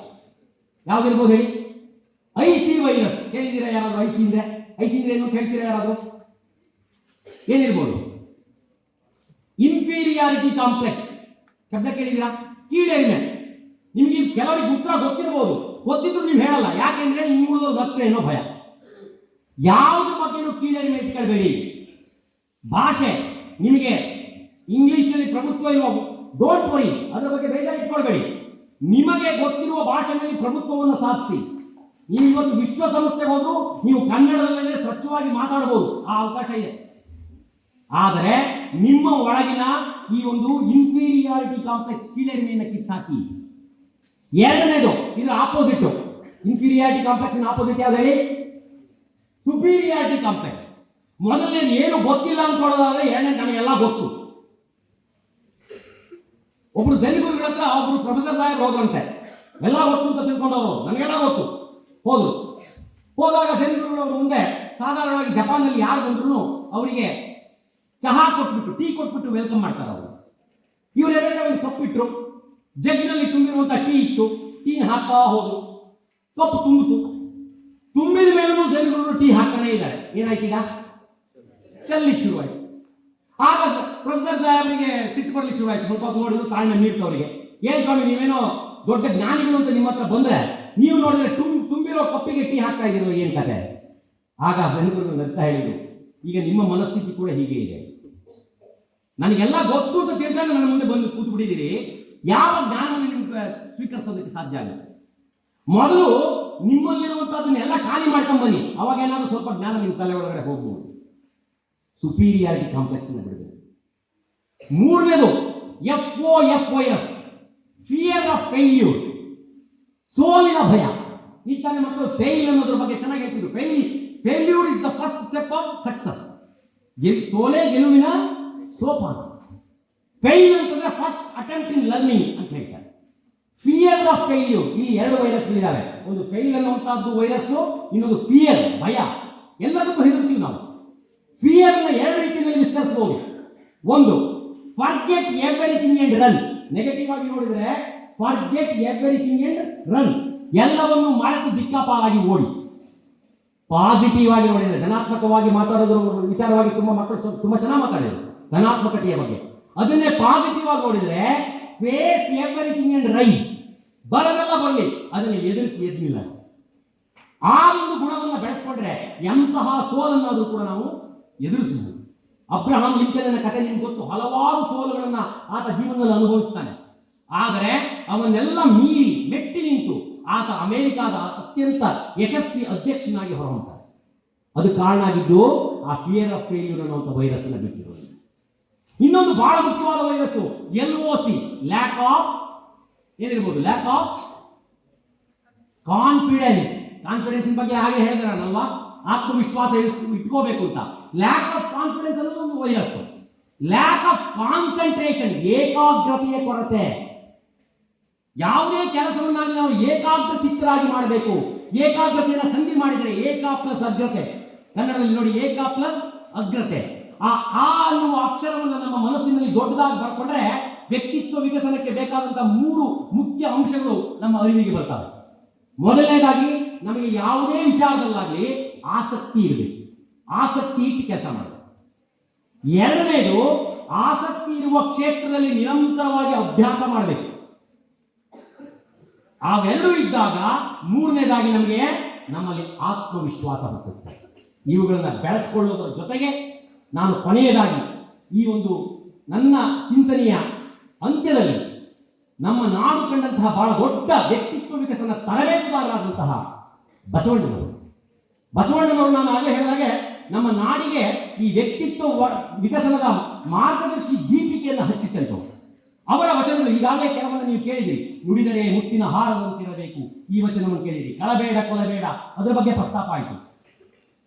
ಯಾವ್ದಿರ್ಬೋದು ಹೇಳಿ? ಐಸಿ ವೈರಸ್ ಕೇಳಿದ್ದೀರಾ ಯಾರಾದ್ರು? ಐಸಿ ಅಂದ್ರೆ ಏನು ಕೇಳ್ತೀರಾ ಯಾರಾದ್ರು? ಏನಿರ್ಬೋದು? ಇನ್ಫೀರಿಯಾರಿಟಿ ಕಾಂಪ್ಲೆಕ್ಸ್ ಶಬ್ದ ಕೇಳಿದ್ದೀರಾ? ಕೀಳರಿಮೆ. ನಿಮಗೆ ಕೆಲವರಿಗೆ ಉತ್ತರ ಗೊತ್ತಿರ್ಬೋದು, ಗೊತ್ತಿದ್ರು ನೀವು ಹೇಳಲ್ಲ. ಯಾಕೆಂದ್ರೆ ನೀವು ಉಳಿದವ್ರು ಗೊತ್ತೇ ಅನ್ನೋ ಭಯ. ಯಾವ್ದು ಬಗ್ಗೆನೂ ಕೀಳರಿಮೆ ಇಟ್ಕೊಳ್ಬೇಡಿ. ಭಾಷೆ ನಿಮಗೆ ಇಂಗ್ಲಿಷ್ನಲ್ಲಿ ಪ್ರಭುತ್ವ ಇರುವ, ಡೋಂಟ್ ವರಿ, ಅದರ ಬಗ್ಗೆ ಬೇಜಾರು ಇಟ್ಕೊಳ್ಬೇಡಿ. ನಿಮಗೆ ಗೊತ್ತಿರುವ ಭಾಷೆಯಲ್ಲಿ ಪ್ರಭುತ್ವವನ್ನು ಸಾಧಿಸಿ. ನೀವು ಇವತ್ತು ವಿಶ್ವಸಂಸ್ಥೆಗೆ ಹೋದ್ರು ನೀವು ಕನ್ನಡದಲ್ಲೇ ಸ್ವಚ್ಛವಾಗಿ ಮಾತಾಡಬಹುದು, ಆ ಅವಕಾಶ ಇದೆ. ಆದರೆ ನಿಮ್ಮ ಒಳಗಿನ ಈ ಒಂದು ಇನ್ಫೀರಿಯಾರಿಟಿ ಕಾಂಪ್ಲೆಕ್ಸ್, ಕೀಳರಿಮೆಯನ್ನು ಕಿತ್ತಾಕಿ. ಎರಡನೇದು, ಇದು ಆಪೋಸಿಟ್. ಇನ್ಫೀರಿಯಾರಿಟಿ ಕಾಂಪ್ಲೆಕ್ಸ್ ಆಪೋಸಿಟ್ ಯಾವ್ದು ಹೇಳಿ? Superiority complex. ಮೊದಲನೇದು ಏನು ಗೊತ್ತಿಲ್ಲ ಅನ್ಕೊಳ್ಳೋದಾದ್ರೆ, ಎರಡನೇ ನಮಗೆಲ್ಲ ಗೊತ್ತು. ಒಬ್ರು ಜೈಗುರುಗಳ ಹತ್ರ ಒಬ್ರು ಪ್ರೊಫೆಸರ್ ಸಾಹೇಬ್ ಹೋದ್ರಂತೆ, ಎಲ್ಲ ಗೊತ್ತು ಅಂತ ತಿಳ್ಕೊಂಡವರು, ನನಗೆಲ್ಲ ಗೊತ್ತು. ಹೋದಾಗ ಜೈಗುರುಗಳವರು ಮುಂದೆ ಸಾಧಾರಣವಾಗಿ ಜಪಾನ್ನಲ್ಲಿ ಯಾರು ಬಂದ್ರು ಅವರಿಗೆ ಚಹಾ ಕೊಟ್ಬಿಟ್ಟು, ಟೀ ಕೊಟ್ಬಿಟ್ಟು ವೆಲ್ಕಮ್ ಮಾಡ್ತಾರೆ. ಅವರು ಇವ್ರು ಎದುರಿಗೆ ಒಂದು ಕಪ್ಪಿಟ್ರು, ಜಗ್ನಲ್ಲಿ ತುಂಬಿರುವಂತಹ ಟೀ ಇತ್ತು, ಟೀ ಹಾಕ್ತಾ ಹೋದ್ರು, ಕಪ್ಪು ತುಂಬಿತು. ತುಂಬಿದ ಮೇಲೂ ಜೈಗುರುಗಳು ಟೀ ಹಾಕ್ತಾನೆ ಇದ್ದಾರೆ. ಏನಾಯ್ತು ಈಗ? ಚೆಲ್ಲಿಕ್ಕೆ ಶುರುವಾಯ್ತು. ಆಗ ಪ್ರೊಫೆಸರ್ ಸಾಹೇಬರಿಗೆ ಸಿಟ್ಟು ಬರ್ಲಿಕ್ಕೆ ಶುರುವಾಯ್ತು. ಸ್ವಲ್ಪ ಹೊತ್ತು ನೋಡಿದ್ರು, ತಾಳ್ಮೆ ಮೀರ್ತು ಅವರಿಗೆ. ಏನ್ ಸ್ವಾಮಿ, ನೀವೇನೋ ದೊಡ್ಡ ಜ್ಞಾನಿಗಳು ಅಂತ ನಿಮ್ಮ ಹತ್ರ ಬಂದ್ರೆ ನೀವು ನೋಡಿದ್ರೆ ತುಂಬಿರೋ ಕಪ್ಪಿಗೆ ಟೀ ಹಾಕ್ತಾ ಇದ್ದೀರೋ, ಏನ್ ಕತೆ? ಆಗ ಜೈಗುರುಗಳು ಅಂತ ಹೇಳಿದ್ರು, ಈಗ ನಿಮ್ಮ ಮನಸ್ಥಿತಿ ಕೂಡ ಹೀಗೆ ಇದೆ. ನನಗೆಲ್ಲ ಗೊತ್ತು ಅಂತ ತಿಳ್ಕೊಂಡು ನನ್ನ ಮುಂದೆ ಬಂದು ಕೂತು ಬಿಟ್ಟಿದ್ದೀರಿ. ಯಾವ ಜ್ಞಾನವನ್ನು ನಿಮ್ಗೆ ಸ್ವೀಕರಿಸೋದಕ್ಕೆ ಸಾಧ್ಯ ಆಗುತ್ತೆ? ಮೊದಲು ನಿಮ್ಮಲ್ಲಿರುವಂತಹದನ್ನೆಲ್ಲ ಖಾಲಿ ಮಾಡ್ಕೊಂಡು ಬನ್ನಿ, ಅವಾಗ ಏನಾದ್ರು ಸ್ವಲ್ಪ ಜ್ಞಾನ ನಿಮ್ಮ ತಲೆ ಒಳಗಡೆ ಹೋಗ್ಬೋದು. ಸುಪೀರಿಯಾರಿಟಿ ಕಾಂಪ್ಲೆಕ್ಸ್ ಬಿಡಬೇಕು. ಮೂರನೇದು FOFOS, ಫಿಯರ್ ಆಫ್ ಫೇಲ್ಯೂರ್, ಸೋಲಿನ ಭಯ. ಈ ತಾನೇ ಮಕ್ಕಳು ಫೇಲ್ ಅನ್ನೋದ್ರ ಬಗ್ಗೆ ಚೆನ್ನಾಗಿ ಹೇಳ್ತಿದ್ರು. Failure is the first step of success. ಸೋಲೆ ಗೆಲುವಿನ ಸೋಪಾನ. ಫೇಲ್ ಅಂತಂದ್ರೆ ಫಸ್ಟ್ ಅಟೆಂಪ್ಟ್ ಇನ್ ಲರ್ನಿಂಗ್ ಅಂತ ಹೇಳ್ತಾರೆ. ಫಿಯರ್ ಆಫ್ ಫೇಲ್ಯೂರ್, ಇಲ್ಲಿ ಎರಡು ವೈರಸ್ ಇದ್ದಾವೆ. ಒಂದು ಫೇಲ್ ಅನ್ನುವಂತಹದ್ದು ವೈರಸ್, ಇನ್ನೊಂದು ಫಿಯರ್, ಭಯ. ಎಲ್ಲದಕ್ಕೂ ಹೆದರ್ತೀವಿ ನಾವು. ಫಿಯರ್ ನ ಎರಡು ರೀತಿಯಲ್ಲಿ ವಿಸ್ತರಿಸಬಹುದು. ಒಂದು, forget everything and run. Negative ಆಗಿ ನೋಡಿದ್ರೆ ಫರ್ಗೆಟ್ ಎವ್ರಿಥಿಂಗ್ ಅಂಡ್ ರನ್, ಎಲ್ಲವನ್ನು ಮರೆತು ದಿಕ್ಕಾಪಾಲಾಗಿ ಓಡಿ. ಪಾಸಿಟಿವ್ ಆಗಿ ನೋಡಿದ್ರೆ, ಧನಾತ್ಮಕವಾಗಿ ಮಾತಾಡೋದ್ರ ವಿಚಾರವಾಗಿ ಮಕ್ಕಳು ತುಂಬಾ ಚೆನ್ನಾಗಿ ಮಾತಾಡಿದ್ರು ಧನಾತ್ಮಕತೆಯ ಬಗ್ಗೆ. ಅದನ್ನೇ ಪಾಸಿಟಿವ್ ಆಗಿ ನೋಡಿದ್ರೆ ಫೇಸ್ ಎವ್ರಿಥಿಂಗ್ ಅಂಡ್ ರೈಸ್, ಬರದೆಲ್ಲ ಬರಲಿ, ಅದನ್ನು ಎದುರಿಸಿ ಎದ್ದಿಲ್ಲ. ಆ ಒಂದು ಗುಣವನ್ನು ಬೆಳೆಸ್ಕೊಂಡ್ರೆ ಎಂತಹ ಸೋಲನ್ನಾದರೂ ಕೂಡ ನಾವು ಎದುರಿಸಬಹುದು. ಅಬ್ರಹಾಂ ಲಿಂಕನ್ನ ಕಥೆ ನಿಮ್ಗೆ ಗೊತ್ತು. ಹಲವಾರು ಸೋಲುಗಳನ್ನ ಆತ ಜೀವನದಲ್ಲಿ ಅನುಭವಿಸ್ತಾನೆ. ಆದರೆ ಅವನ್ನೆಲ್ಲ ಮೀರಿ ಮೆಟ್ಟಿ ನಿಂತು ಆತ ಅಮೆರಿಕಾದ ಅತ್ಯಂತ ಯಶಸ್ವಿ ಅಧ್ಯಕ್ಷನಾಗಿ ಹೊರಹೊಮ್ತಾರೆ. ಅದು ಕಾರಣ ಆಗಿದ್ದು ಆ ಫಿಯರ್ ಆಫ್ ಫೇಲ್ಯೂರ್ ಅನ್ನುವಂಥ ವೈರಸ್ ಅನ್ನು ಬಿಟ್ಟಿರೋದು. ಇನ್ನೊಂದು ಬಹಳ ಮುಖ್ಯವಾದ ವೈರಸ್ಸು LOC, ಲ್ಯಾಕ್ ಆಫ್ ಏನಿರ್ಬೋದು, ಲ್ಯಾಕ್ ಆಫ್ ಕಾನ್ಫಿಡೆನ್ಸ್. ಕಾನ್ಫಿಡೆನ್ಸ್ ಬಗ್ಗೆ ಹಾಗೆ ಹೇಳಿದ್ರಲ್ವಾ, ಆತ್ಮವಿಶ್ವಾಸ ಇಟ್ಕೋಬೇಕು ಅಂತ. ಲ್ಯಾಕ್ ಆಫ್ ಕಾನ್ಫಿಡೆನ್ಸ್ ಅನ್ನೋದು ಒಂದು ವೈರಸ್. ಲ್ಯಾಕ್ ಆಫ್ ಕಾನ್ಸಂಟ್ರೇಷನ್, ಏಕಾಗ್ರತೆಯ ಕೊರತೆ. ಯಾವುದೇ ಕೆಲಸವನ್ನಾಗಿ ನಾವು ಏಕಾಗ್ರ ಚಿತ್ತರಾಗಿ ಮಾಡಬೇಕು. ಏಕಾಗ್ರತೆಯನ್ನು ಸಂಧಿ ಮಾಡಿದರೆ ಏಕ ಪ್ಲಸ್ ಅಗ್ರತೆ. ಕನ್ನಡದಲ್ಲಿ ನೋಡಿ, ಏಕ ಪ್ಲಸ್ ಅಗ್ರತೆ. ಆ ಅನ್ನುವ ಅಕ್ಷರವನ್ನು ನಮ್ಮ ಮನಸ್ಸಿನಲ್ಲಿ ದೊಡ್ಡದಾಗಿ ಬರ್ಕೊಂಡ್ರೆ ವ್ಯಕ್ತಿತ್ವ ವಿಕಸನಕ್ಕೆ ಬೇಕಾದಂತಹ 3 ಮುಖ್ಯ ಅಂಶಗಳು ನಮ್ಮ ಅರಿವಿಗೆ ಬರ್ತವೆ. ಮೊದಲನೇದಾಗಿ, ನಮಗೆ ಯಾವುದೇ ವಿಚಾರದಲ್ಲಾಗಲಿ ಆಸಕ್ತಿ ಇರಬೇಕು. ಆಸಕ್ತಿ ಇಟ್ಟು ಕೆಲಸ ಮಾಡಬೇಕು. ಎರಡನೇದು, ಆಸಕ್ತಿ ಇರುವ ಕ್ಷೇತ್ರದಲ್ಲಿ ನಿರಂತರವಾಗಿ ಅಭ್ಯಾಸ ಮಾಡಬೇಕು. ಅವೆರಡೂ ಇದ್ದಾಗ ಮೂರನೇದಾಗಿ ನಮ್ಮಲ್ಲಿ ಆತ್ಮವಿಶ್ವಾಸ ಬರ್ತದೆ. ಇವುಗಳನ್ನ ಬೆಳೆಸ್ಕೊಳ್ಳೋದ್ರ ಜೊತೆಗೆ ನಾನು ಕೊನೆಯದಾಗಿ ಈ ಒಂದು ನನ್ನ ಚಿಂತನೆಯ ಅಂತ್ಯದಲ್ಲಿ ನಮ್ಮ ನಾಡು ಕಂಡಂತಹ ಬಹಳ ದೊಡ್ಡ ವ್ಯಕ್ತಿತ್ವ ವಿಕಸನ ತರಬೇತುದಾರರಾದಂತಹ ಬಸವಣ್ಣನವರು ನಾನು ಆಗಲೇ ಹೇಳಿದಾಗೆ ನಮ್ಮ ನಾಡಿಗೆ ಈ ವ್ಯಕ್ತಿತ್ವ ವಿಕಸನದ ಮಾರ್ಗದರ್ಶಿ ದೀಪಿಕೆಯನ್ನು ಹಚ್ಚಿಟ್ಟಂತವರು. ಅವರ ವಚನಗಳು ಈಗಾಗಲೇ ಕೆಲವನ್ನು ನೀವು ಕೇಳಿದಿರಿ. ನುಡಿದರೆ ಮುತ್ತಿನ ಹಾರದಂತಿರಬೇಕು, ಈ ವಚನವನ್ನು ಕೇಳಿದಿರಿ. ಕಳಬೇಡ ಕೊಲಬೇಡ, ಅದರ ಬಗ್ಗೆ ಪ್ರಸ್ತಾಪ ಆಯಿತು.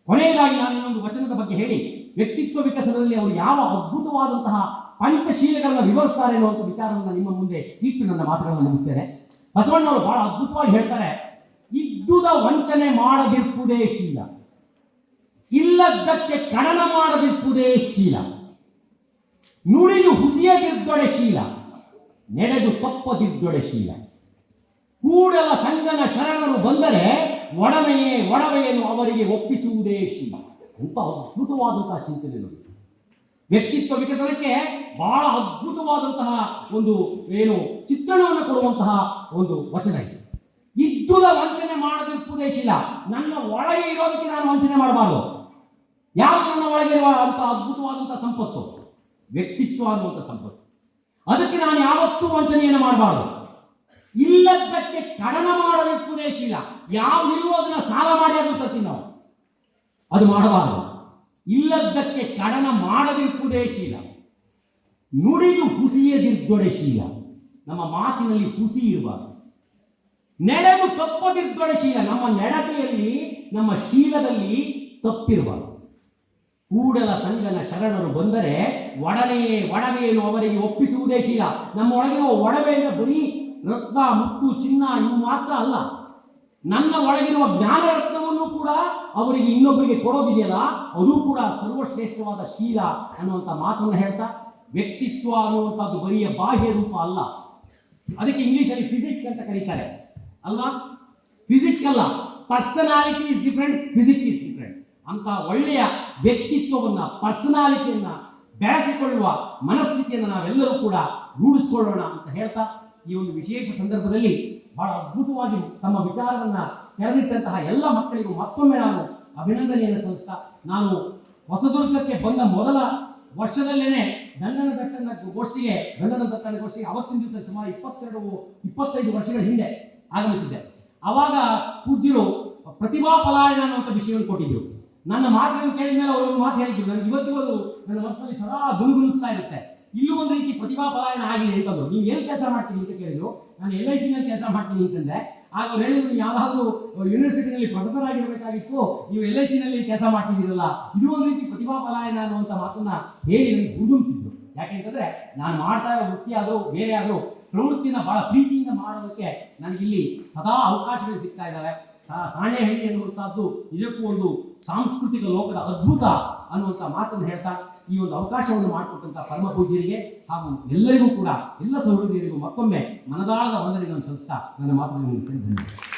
ಕೊನೆಯದಾಗಿ ನಾನು ಇನ್ನೊಂದು ವಚನದ ಬಗ್ಗೆ ಹೇಳಿ, ವ್ಯಕ್ತಿತ್ವ ವಿಕಸನದಲ್ಲಿ ಅವರು ಯಾವ ಅದ್ಭುತವಾದಂತಹ ಪಂಚಶೀಲಗಳನ್ನು ವಿವರಿಸ್ತಾರೆ ಅನ್ನುವಂಥ ವಿಚಾರವನ್ನು ನಿಮ್ಮ ಮುಂದೆ ಇಟ್ಟು ನನ್ನ ಮಾತುಗಳನ್ನು ಮುಗಿಸ್ತೇನೆ. ಬಸವಣ್ಣವರು ಬಹಳ ಅದ್ಭುತವಾಗಿ ಹೇಳ್ತಾರೆ, ಇದ್ದುದ ವಂಚನೆ ಮಾಡದಿರ್ಪುದೇ ಶೀಲ, ಇಲ್ಲದ್ದಕ್ಕೆ ಕಡನ ಮಾಡದಿರ್ಪುದೇ ಶೀಲ, ನುಡಿದು ಹುಸಿಯದಿದ್ದೊಡೆ ಶೀಲ, ನೆನೆದು ತಪ್ಪದಿದ್ದೊಡೆ ಶೀಲ, ಕೂಡಲ ಸಂಗನ ಶರಣರು ಬಂದರೆ ಒಡವೆಯನ್ನು ಅವರಿಗೆ ಒಪ್ಪಿಸುವುದೇ ಶೀಲ. ಅಂತ ಅದ್ಭುತವಾದಂತಹ ಚಿಂತನೆ ನೋಡಿ. ವ್ಯಕ್ತಿತ್ವ ವಿಕಸನಕ್ಕೆ ಬಹಳ ಅದ್ಭುತವಾದಂತಹ ಒಂದು ಚಿತ್ರಣವನ್ನು ಕೊಡುವಂತಹ ಒಂದು ವಚನ ಇದೆ. ಇದ್ದುದ ವಂಚನೆ ಮಾಡದಿರ್ಪುದೇ ಶೀಲ, ನನ್ನ ಒಳಗೆ ಇರೋದಕ್ಕೆ ನಾನು ವಂಚನೆ ಮಾಡಬಾರದು. ಯಾವುದು ನನ್ನ ಒಳಗಿರುವ ಅಂತ ಅದ್ಭುತವಾದಂತಹ ಸಂಪತ್ತು? ವ್ಯಕ್ತಿತ್ವ ಅನ್ನುವಂಥ ಸಂಪತ್ತು. ಅದಕ್ಕೆ ನಾನು ಯಾವತ್ತೂ ವಂಚನೆಯನ್ನು ಮಾಡಬಾರದು. ಇಲ್ಲದಕ್ಕೆ ಕಡನ ಮಾಡದಿರ್ಪುದೇ ಶೀಲ, ಯಾವ್ದಿಲ್ವೋ ಅದನ್ನ ಸಾಲ ಮಾಡಿ ಅದು ತರ್ತೀವಿ ನಾವು. ಅದು ಮಾಡಬಾರದು. ಇಲ್ಲದ್ದಕ್ಕೆ ಕಡನ ಮಾಡದಿರುವುದೇ ಶೀಲ. ನುಡಿದು ಹುಸಿಯದಿರ್ದೊಡೆ ಶೀಲ. ನಮ್ಮ ಮಾತಿನಲ್ಲಿ ಹುಸಿ ಇರಬಾರದು. ನಡೆದು ತಪ್ಪದಿರ್ದೊಡೆ ಶೀಲ. ನಮ್ಮ ನಡತೆಯಲ್ಲಿ ನಮ್ಮ ಶೀಲದಲ್ಲಿ ತಪ್ಪಿರಬಾರದು. ಕೂಡಲ ಸಂಗನ ಶರಣರು ಬಂದರೆ ಒಡವೆಯನ್ನು ಅವರಿಗೆ ಒಪ್ಪಿಸುವುದೇ ಶೀಲ. ನಮ್ಮ ಒಳಗಿರುವ ಒಡವೆಯಿಂದ ಬರೀ ರತ್ನ, ಮುತ್ತು, ಚಿನ್ನ ಇವು ಮಾತ್ರ ಅಲ್ಲ, ನನ್ನ ಒಳಗಿರುವ ಜ್ಞಾನ ರತ್ನವನ್ನು ಕೂಡ ಅವರಿಗೆ ಇನ್ನೊಬ್ಬರಿಗೆ ಕೊಡೋದಿದೆಯಲ್ಲ, ಅದು ಕೂಡ ಸರ್ವಶ್ರೇಷ್ಠವಾದ ಶೀಲ ಅನ್ನುವಂಥ ಮಾತನ್ನು ಹೇಳ್ತಾ, ವ್ಯಕ್ತಿತ್ವ ಅನ್ನುವಂಥದ್ದು ಬರಿಯ ಬಾಹ್ಯ ರೂಪ ಅಲ್ಲ. ಅದಕ್ಕೆ ಇಂಗ್ಲಿಷಲ್ಲಿ ಫಿಸಿಕ್ಸ್ ಅಂತ ಕರೀತಾರೆ ಅಲ್ವಾ? ಫಿಸಿಕ್ ಅಲ್ಲ, personality is different, physique is different. ಅಂತ ಒಳ್ಳೆಯ ವ್ಯಕ್ತಿತ್ವವನ್ನು, ಪರ್ಸನಾಲಿಟಿಯನ್ನು ಬೆಳೆಸಿಕೊಳ್ಳುವ ಮನಸ್ಥಿತಿಯನ್ನು ನಾವೆಲ್ಲರೂ ಕೂಡ ರೂಢಿಸಿಕೊಳ್ಳೋಣ ಅಂತ ಹೇಳ್ತಾ, ಈ ಒಂದು ವಿಶೇಷ ಸಂದರ್ಭದಲ್ಲಿ ಬಹಳ ಅದ್ಭುತವಾಗಿ ತಮ್ಮ ವಿಚಾರವನ್ನು ತೆರೆದಿಟ್ಟಂತಹ ಎಲ್ಲ ಮಕ್ಕಳಿಗೂ ಮತ್ತೊಮ್ಮೆ ನಾನು ಅಭಿನಂದನೆಯನ್ನು ಸಲ್ಲಿಸ್ತಾ, ನಾನು ಹೊಸದುರ್ಗಕ್ಕೆ ಬಂದ ಮೊದಲ ವರ್ಷದಲ್ಲೇನೆ ಗಂಧದ ದಟ್ಟಣೆ ಗೋಷ್ಠಿಗೆ ಅವತ್ತಿನ ದಿವಸ ಸುಮಾರು 25 ವರ್ಷಗಳ ಹಿಂದೆ ಆಗಮಿಸಿದ್ದೆ. ಆವಾಗ ಪೂಜ್ಯರು ಪ್ರತಿಭಾ ಪಲಾಯನ ಅನ್ನುವಂಥ ವಿಷಯವನ್ನು ಕೊಟ್ಟಿದ್ರು. ನನ್ನ ಮಾತುಗಳನ್ನು ಕೇಳಿದ ಮೇಲೆ ಅವರು ಒಂದು ಮಾತು ಹೇಳಿದ್ರು, ನನಗೆ ಇವತ್ತಿಗೂ ನನ್ನ ಮನಸ್ಸಲ್ಲಿ ಸದಾ ಗುಣಗುಣಿಸ್ತಾ ಇರುತ್ತೆ. ಇಲ್ಲೂ ಒಂದು ರೀತಿ ಪ್ರತಿಭಾ ಪಲಾಯನ ಆಗಿದೆ ಅಂತಂದ್ರು. ನೀವು ಏನು ಕೆಲಸ ಮಾಡ್ತೀನಿ ಅಂತ ಕೇಳಿದ್ರು. ನಾನು LIC ನಲ್ಲಿ ಕೆಲಸ ಮಾಡ್ತೀನಿ ಅಂತಂದೆ. ಆಗ ಅವ್ರು ಹೇಳಿದ್ರು, ನೀವು ಯಾವುದಾದ್ರೂ ಯೂನಿವರ್ಸಿಟಿನಲ್ಲಿ ಪ್ರೊಫೆಸರ್ ಆಗಿರಬೇಕಾಗಿತ್ತು, ನೀವು LIC ನಲ್ಲಿ ಕೆಲಸ ಮಾಡ್ತಿದ್ದೀರಲ್ಲ, ಇದು ಒಂದು ರೀತಿ ಪ್ರತಿಭಾ ಪಲಾಯನ ಅನ್ನುವಂಥ ಮಾತನ್ನ ಹೇಳಿ ನನಗೆ ಗುರುತಿಸಿದ್ರು. ಯಾಕೆಂತಂದ್ರೆ ನಾನು ಮಾಡ್ತಾ ಇರೋ ವೃತ್ತಿ ಆದರೂ ಬೇರೆ ಆದರೂ ಪ್ರವೃತ್ತಿನ ಬಹಳ ಪ್ರೀತಿಯಿಂದ ಮಾಡೋದಕ್ಕೆ ನನಗಿಲ್ಲಿ ಸದಾ ಅವಕಾಶಗಳು ಸಿಗ್ತಾ ಇದ್ದಾವೆ. ಸಾಣೆಹಳ್ಳಿ ಅನ್ನುವಂಥದ್ದು ನಿಜಕ್ಕೂ ಒಂದು ಸಾಂಸ್ಕೃತಿಕ ಲೋಕದ ಅದ್ಭುತ ಅನ್ನುವಂಥ ಮಾತನ್ನು ಹೇಳ್ತಾ, ಈ ಒಂದು ಅವಕಾಶವನ್ನು ಮಾಡಿಕೊಟ್ಟಂಥ ಪರಮ ಪೂಜ್ಯರಿಗೆ ಹಾಗೂ ಎಲ್ಲರಿಗೂ ಕೂಡ ಎಲ್ಲ ಸಹೃದಯರಿಗೂ ಮತ್ತೊಮ್ಮೆ ಮನದಾಳದ ವಂದನೆಗಳನ್ನು ಸಲ್ಲಿಸ್ತಾ ನನ್ನ ಮಾತನ್ನು ಮುಗಿಸ್ತೇನೆ. ಧನ್ಯವಾದ.